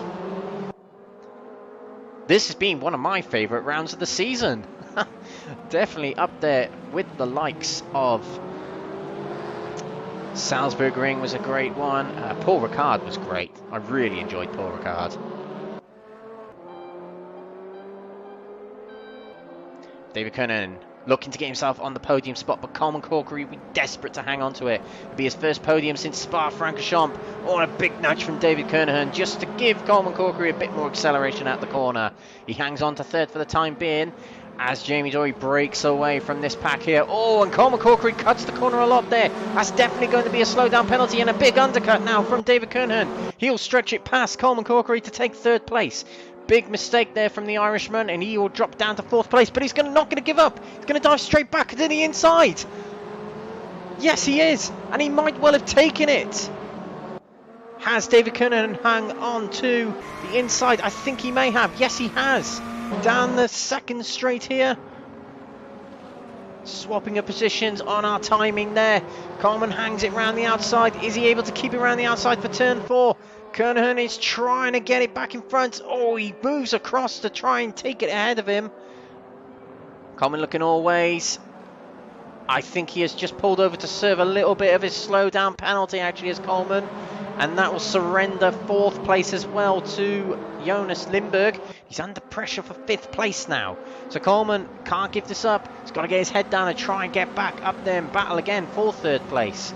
This has been one of my favourite rounds of the season. Definitely up there with the likes of Salzburg Ring was a great one. Paul Ricard was great. I really enjoyed Paul Ricard. David Kernen looking to get himself on the podium spot, but Coleman Corkery will be desperate to hang on to it. It'll be his first podium since Spa-Francorchamps. Oh, and a big nudge from David Kernahan just to give Coleman Corkery a bit more acceleration at the corner. He hangs on to 3rd for the time being as Jamie Dory breaks away from this pack here. Oh, and Coleman Corkery cuts the corner a lot there. That's definitely going to be a slowdown penalty, and a big undercut now from David Kernahan. He'll stretch it past Coleman Corkery to take 3rd place. Big mistake there from the Irishman, and he will drop down to 4th place, but he's not going to give up. He's going to dive straight back to the inside. Yes, he is, and he might well have taken it. Has David Kernan hung on to the inside? I think he may have. Yes, he has. Down the 2nd straight here. Swapping of positions on our timing there. Coleman hangs it round the outside. Is he able to keep it round the outside for turn 4? Kernahan is trying to get it back in front. Oh, he moves across to try and take it ahead of him. Coleman looking all ways. I think he has just pulled over to serve a little bit of his slowdown penalty, actually, as Coleman. And that will surrender 4th place as well to Jonas Lindbergh. He's under pressure for 5th place now. So Coleman can't give this up. He's got to get his head down and try and get back up there and battle again for 3rd place.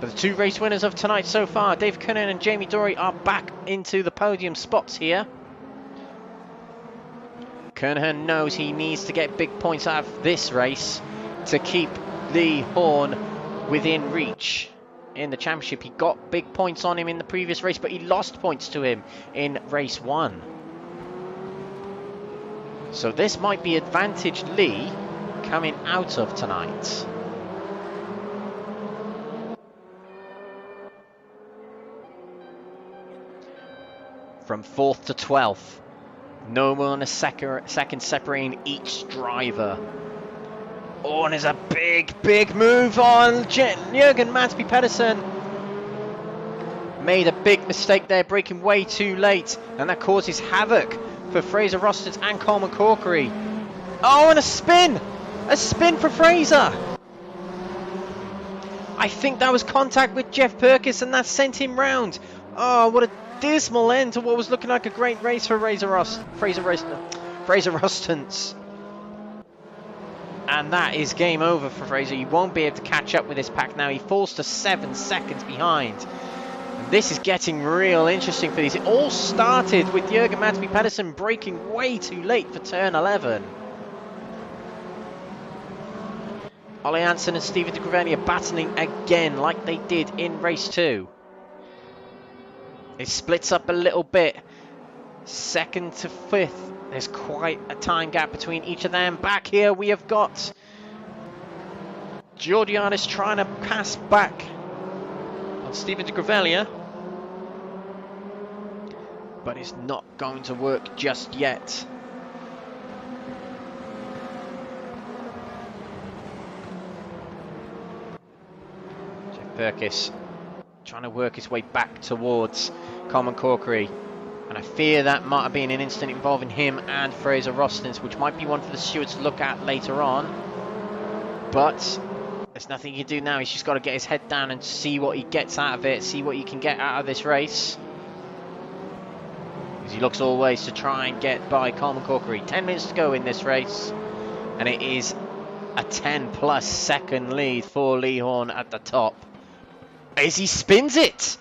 But the 2 race winners of tonight so far, David Kernan and Jamie Dory, are back into the podium spots here. Kernahan knows he needs to get big points out of this race to keep Lee Horn within reach in the championship. He got big points on him in the previous race, but he lost points to him in race 1. So this might be advantage Lee coming out of tonight. From 4th to 12th, no more than a second separating each driver. Oh, and there's a big move on Jürgen Madsby Pedersen. Made a big mistake there, braking way too late, and that causes havoc for Fraser Rosters and Coleman Corkery. Oh, and a spin! A spin for Fraser! I think that was contact with Jeff Perkins, and that sent him round. Oh, what a dismal end to what was looking like a great race for Fraser Fraser Rostons. And that is game over for Fraser. He won't be able to catch up with this pack now. He falls to 7 seconds behind. And this is getting real interesting for these. It all started with Jürgen Madsby Pedersen braking way too late for turn 11. Ollie Hansen and Steven de Greveni are battling again like they did in race 2. It splits up a little bit. 2nd to 5th. There's quite a time gap between each of them. Back here we have got Georgiadis trying to pass back on Steven de Greveni, but it's not going to work just yet. Jeff Perkins trying to work his way back towards Coleman Corkery. And I fear that might have been an incident involving him and Fraser Rostons, which might be one for the stewards to look at later on. But there's nothing he can do now. He's just got to get his head down and see what he gets out of it, see what he can get out of this race. Because he looks always to try and get by Coleman Corkery. 10 minutes to go in this race. And it is a 10+ second lead for Lee Horn at the top. As he spins it!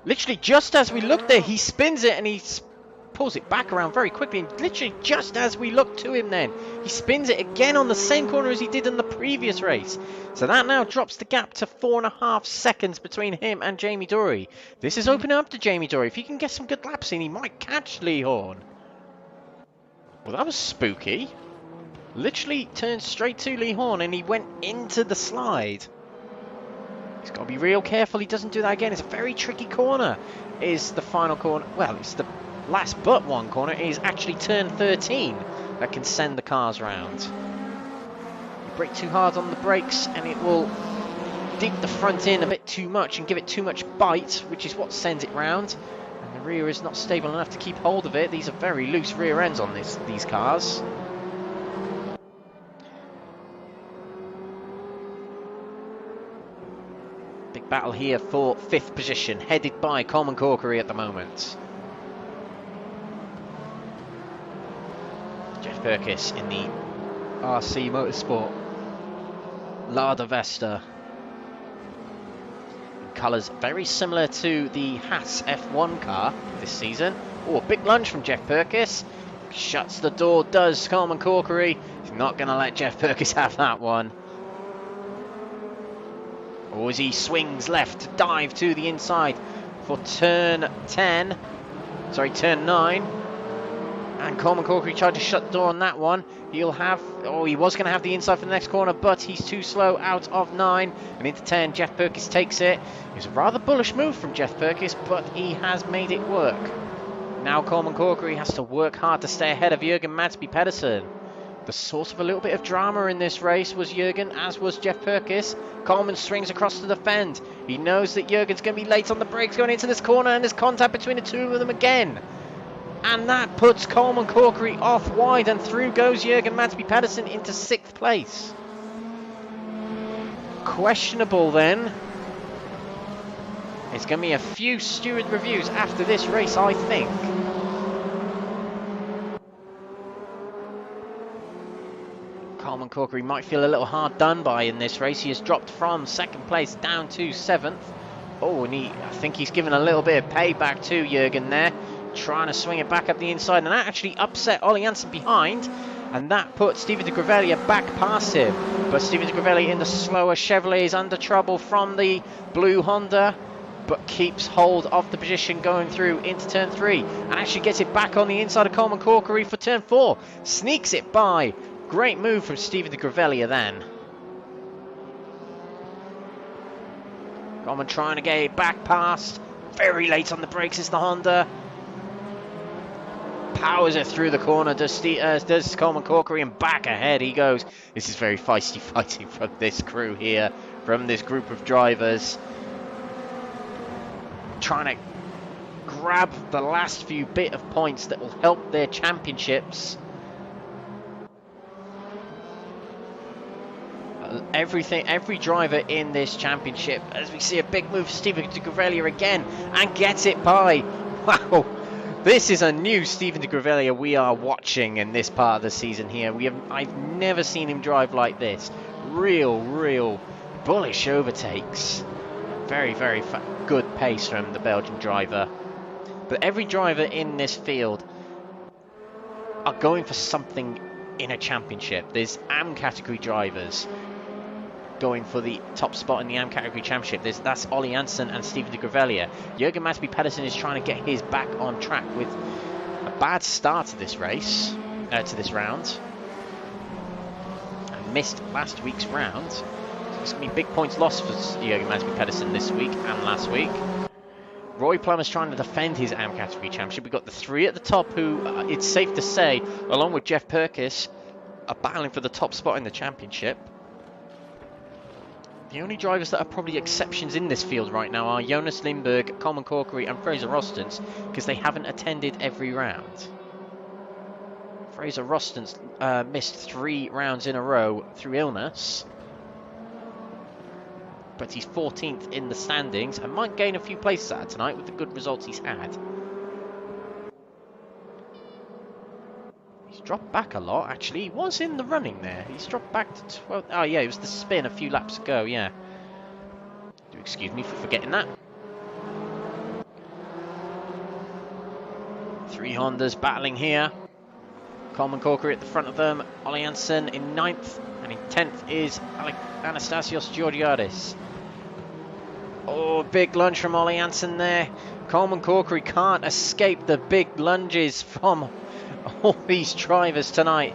Literally just as we look there, he spins it and he pulls it back around very quickly. And literally just as we look to him then, he spins it again on the same corner as he did in the previous race. So that now drops the gap to 4.5 seconds between him and Jamie Dory. This is opening up to Jamie Dory. If he can get some good laps in, he might catch Lee Horn. Well, that was spooky. Literally turned straight to Lee Horn and he went into the slide. He's got to be real careful he doesn't do that again. It's a very tricky corner. Is the final corner, well, it's the last but one corner. It is actually turn 13 that can send the cars round. You brake too hard on the brakes and it will dig the front in a bit too much and give it too much bite, which is what sends it round. And the rear is not stable enough to keep hold of it. These are very loose rear ends on these cars. Big battle here for 5th position, headed by Coleman Corkery at the moment. Jeff Perkins in the RC Motorsport Lada Vesta. Colours very similar to the Haas F1 car this season. Oh, a big lunge from Jeff Perkins. Shuts the door, does Coleman Corkery. He's not going to let Jeff Perkins have that one. Or as he swings left to dive to the inside for turn 9. And Coleman Corkery tried to shut the door on that one. He'll have, he was going to have the inside for the next corner, but he's too slow out of 9. And into 10, Jeff Perkins takes it. It was a rather bullish move from Jeff Perkins, but he has made it work. Now Coleman Corkery has to work hard to stay ahead of Jürgen Madsby Pedersen. The source of a little bit of drama in this race was Jürgen, as was Jeff Perkins. Coleman swings across to the fend. He knows that Jürgen's going to be late on the brakes going into this corner, and there's contact between the two of them again. And that puts Coleman Corkery off wide, and through goes Jürgen Madsby Pedersen into 6th place. Questionable then. There's going to be a few steward reviews after this race, I think. Coleman Corkery might feel a little hard done by in this race. He has dropped from 2nd place down to 7th. Oh, and I think he's given a little bit of payback to Jürgen there. Trying to swing it back up the inside, and that actually upset Ollie Hansen behind. And that put Steven de Greveni back past him. But Steven de Greveni in the slower Chevrolet is under trouble from the blue Honda, but keeps hold of the position going through into turn 3. And actually gets it back on the inside of Coleman Corkery for turn 4. Sneaks it by. Great move from Steven de Greveni then. Coleman trying to get it back past. Very late on the brakes is the Honda. Powers it through the corner, does Coleman Corkery, and back ahead he goes. This is very feisty fighting from this crew here, from this group of drivers. Trying to grab the last few bit of points that will help their championships. Every driver in this championship, as we see a big move for Steven de Greveni again, and gets it by. Wow, This is a new Stephen de Grevelier we are watching in this part of the season here. I've never seen him drive like this. Real bullish overtakes. Very good pace from the Belgian driver. But every driver in this field are going for something in a championship. There's AM category drivers going for the top spot in the AM category championship. That's Ollie Jansen and Stephen de Grevelier. Jürgen Masby Pedersen is trying to get his back on track with a bad start to this race, to this round, and missed last week's round. So it's going to be big points lost for Jürgen Masby Pedersen this week and last week. Roy Plummer's trying to defend his AM category championship. We've got the three at the top who, it's safe to say, along with Jeff Perkins, are battling for the top spot in the championship. The only drivers that are probably exceptions in this field right now are Jonas Lindbergh, Coleman Corkery and Fraser Rostens, because they haven't attended every round. Fraser Rostens missed 3 rounds in a row through illness, but he's 14th in the standings and might gain a few places out tonight with the good results he's had. He's dropped back a lot, actually. He was in the running there. He's dropped back to 12. Oh, yeah, it was the spin a few laps ago, yeah. Do excuse me for forgetting that. 3 Hondas battling here. Coleman Corkery at the front of them. Ollie Jansen in 9th. And in 10th is Anastasios Georgiadis. Oh, big lunge from Ollie Jansen there. Coleman Corkery can't escape the big lunges from all these drivers tonight.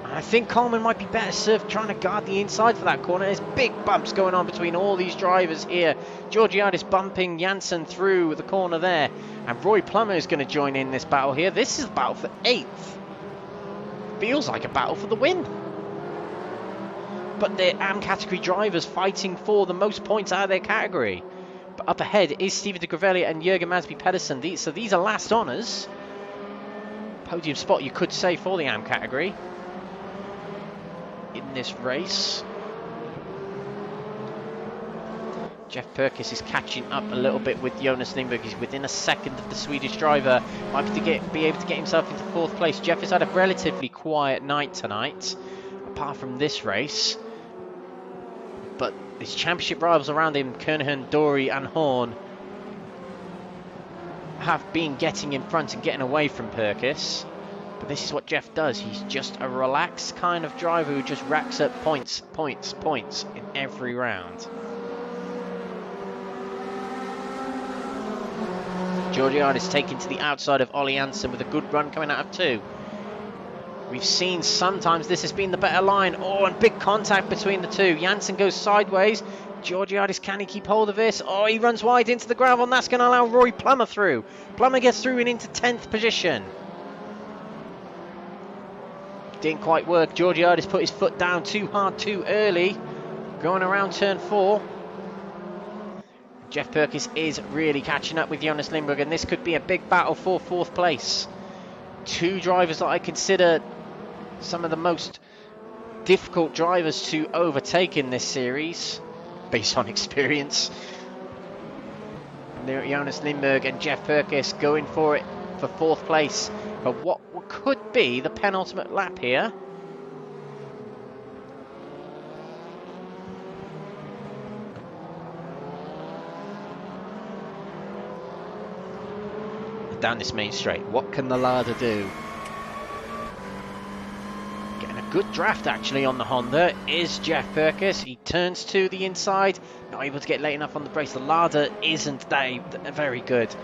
I think Coleman might be better served trying to guard the inside for that corner. There's big bumps going on between all these drivers here. Georgiadis bumping Jansen through the corner there. And Roy Plummer is going to join in this battle here. This is a battle for 8th. Feels like a battle for the win. But they're AM category drivers fighting for the most points out of their category. But up ahead is Stephen de Grevelier and Jürgen Masby Pedersen. So these are last honours. Podium spot, you could say, for the AM category in this race. Jeff Perkins is catching up a little bit with Jonas Lindbergh. He's within a second of the Swedish driver. Might be able to get himself into 4th place. Jeff has had a relatively quiet night tonight, apart from this race. But his championship rivals around him, Kernen, Dory and Horn, have been getting in front and getting away from Perkins. But this is what Jeff does. He's just a relaxed kind of driver who just racks up points in every round. Georgiadis taken to the outside of Ollie Jansen with a good run coming out of 2. We've seen sometimes this has been the better line. Oh, and big contact between the two. Jansen goes sideways. Georgiadis, can he keep hold of this? Oh, he runs wide into the gravel, and that's going to allow Roy Plummer through. Plummer gets through and into 10th position. Didn't quite work. Georgiadis put his foot down too hard, too early. Going around turn 4. Jeff Perkins is really catching up with Jonas Lindbergh, and this could be a big battle for 4th place. 2 drivers that I consider some of the most difficult drivers to overtake in this series, based on experience. Jonas Lindbergh and Jeff Perkins going for it for 4th place for what could be the penultimate lap here. Down this main straight, what can the Lada do? Getting a good draft actually on the Honda is Jeff Perkins. He turns to the inside, not able to get late enough on the brakes. The Lada isn't that very good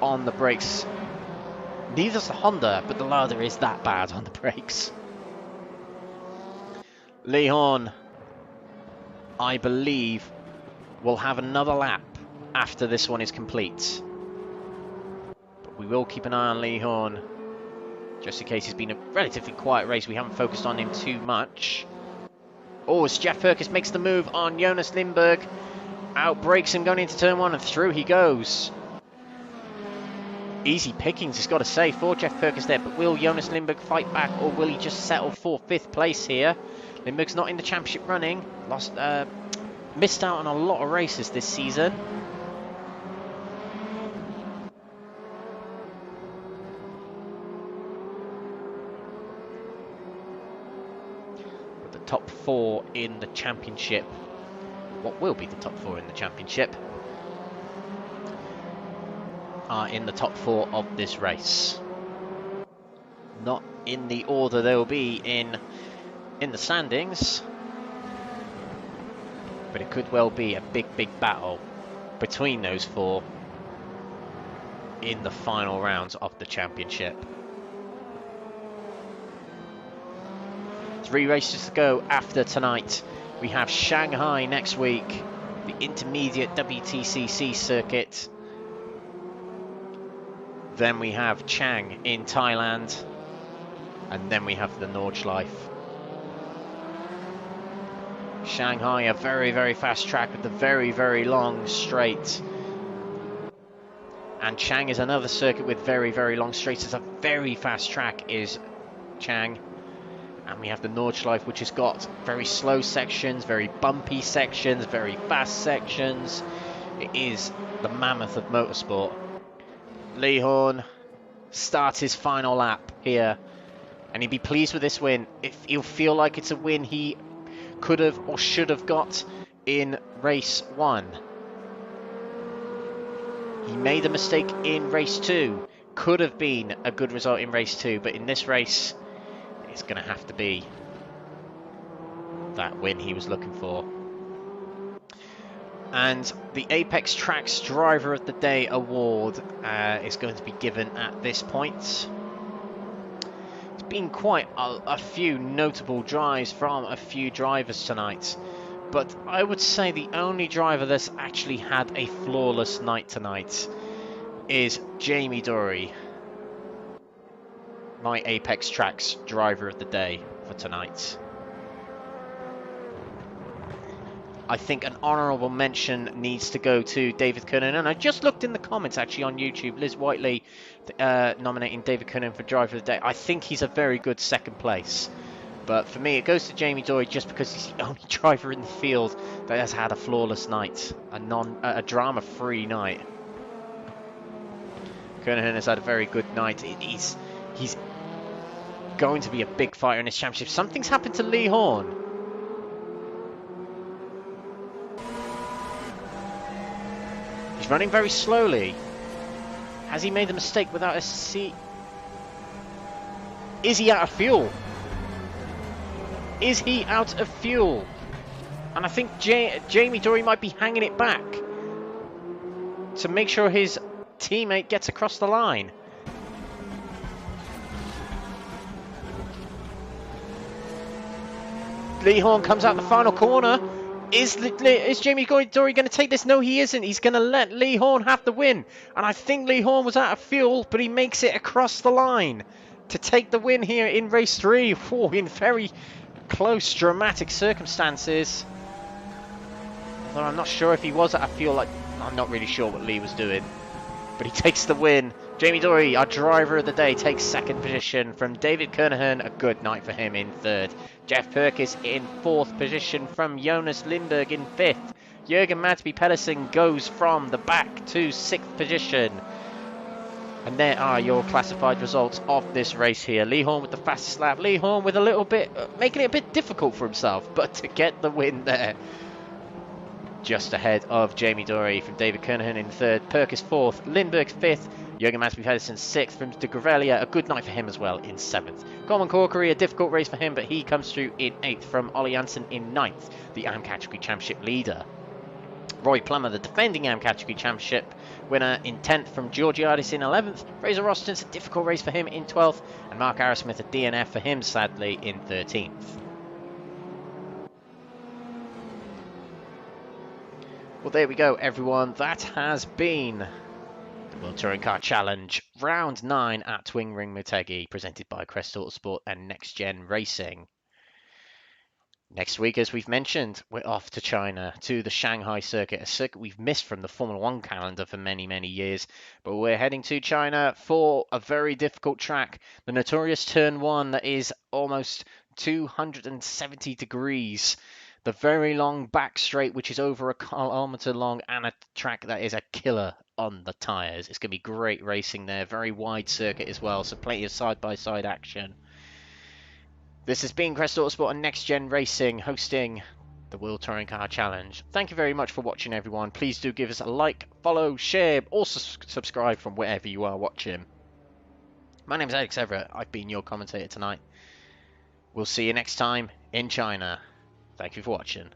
on the brakes. Neither's the Honda, but the Lada is that bad on the brakes. Lee Horn, I believe, will have another lap after this one is complete. We will keep an eye on Lee Horn, just in case it's been a relatively quiet race. We haven't focused on him too much. Oh, as Jeff Perkins makes the move on Jonas Lindbergh, outbrakes him going into turn 1 and through he goes. Easy pickings, he's got to say, for Jeff Perkins there, but will Jonas Lindbergh fight back, or will he just settle for 5th place here? Lindbergh's not in the championship running, missed out on a lot of races this season. top 4 in the championship. What will be the top 4 in the championship are in the top 4 of this race. Not in the order they will be in the standings, but it could well be a big battle between those 4 in the final rounds of the championship. 3 races to go after tonight. We have Shanghai next week, the intermediate WTCC circuit. Then we have Chang in Thailand, and then we have the Nordschleife. Shanghai, a very fast track with a very long straight. And Chang is another circuit with very long straights. It's a very fast track is Chang. And we have the Nordschleife, which has got very slow sections, very bumpy sections, very fast sections. It is the mammoth of motorsport. Li Horn starts his final lap here, and he'd be pleased with this win. If he'll feel like it's a win he could have or should have got in race 1. He made a mistake in race 2. Could have been a good result in race 2, but in this race, it's going to have to be that win he was looking for. And the Apex Tracks Driver of the Day award is going to be given at this point. It's been quite a few notable drives from a few drivers tonight, but I would say the only driver that's actually had a flawless night tonight is Jamie Dory, my Apex Tracks Driver of the Day for tonight. I think an honourable mention needs to go to David Kernen, and I just looked in the comments actually on YouTube, Liz Whiteley nominating David Kernen for Driver of the Day. I think he's a very good second place, but for me it goes to Jamie Dory just because he's the only driver in the field that has had a flawless night, a drama-free night. Kernen has had a very good night. He's going to be a big fighter in this championship. Something's happened to Li Horn. He's running very slowly. Has he made a mistake without a seat? Is he out of fuel? Is he out of fuel? And I think Jamie Dory might be hanging it back to make sure his teammate gets across the line. Li Horn comes out the final corner. Is Jamie Dory going to take this? No, he isn't. He's going to let Li Horn have the win. And I think Li Horn was out of fuel, but he makes it across the line to take the win here in race 3. Whoa, in very close, dramatic circumstances. Although I'm not sure if he was out of fuel. I'm not really sure what Lee was doing. But he takes the win. Jamie Dory, our driver of the day, takes second position from David Kernen. A good night for him in third. Jeff Perkins in fourth position from Jonas Lindbergh in fifth. Jürgen Madsby Pedersen goes from the back to sixth position. And there are your classified results of this race here. Li Horn with the fastest lap. Li Horn with a little bit, making it a bit difficult for himself, but to get the win there. Just ahead of Jamie Dory from David Kernen in third. Perkins fourth. Lindbergh fifth. Jürgen Madsby Pedersen sixth. From De Gravelia, a good night for him as well in seventh. Coleman Corkery, a difficult race for him, but he comes through in eighth. From Ollie Janssen in ninth, the AM Category Championship leader. Roy Plummer, the defending AM Category Championship winner, in 10th. From Georgiadis in 11th. Fraser Austin's a difficult race for him in 12th. And Mark Arrowsmith, a DNF for him, sadly, in 13th. Well, there we go, everyone. That has been the World Touring Car Challenge, Round 9 at Twin Ring Motegi, presented by Crest Autosport and NXTGEN Racing. Next week, as we've mentioned, we're off to China, to the Shanghai circuit, a circuit we've missed from the Formula 1 calendar for many, many years. But we're heading to China for a very difficult track, the notorious Turn 1 that is almost 270 degrees. The very long back straight, which is over a kilometre long, and a track that is a killer on the tyres. It's going to be great racing there. Very wide circuit as well, so plenty of side-by-side action. This has been Crest Autosport and Next Gen Racing hosting the World Touring Car Challenge. Thank you very much for watching, everyone. Please do give us a like, follow, share, also subscribe from wherever you are watching. My name is Alex Everitt. I've been your commentator tonight. We'll see you next time in China. Thank you for watching.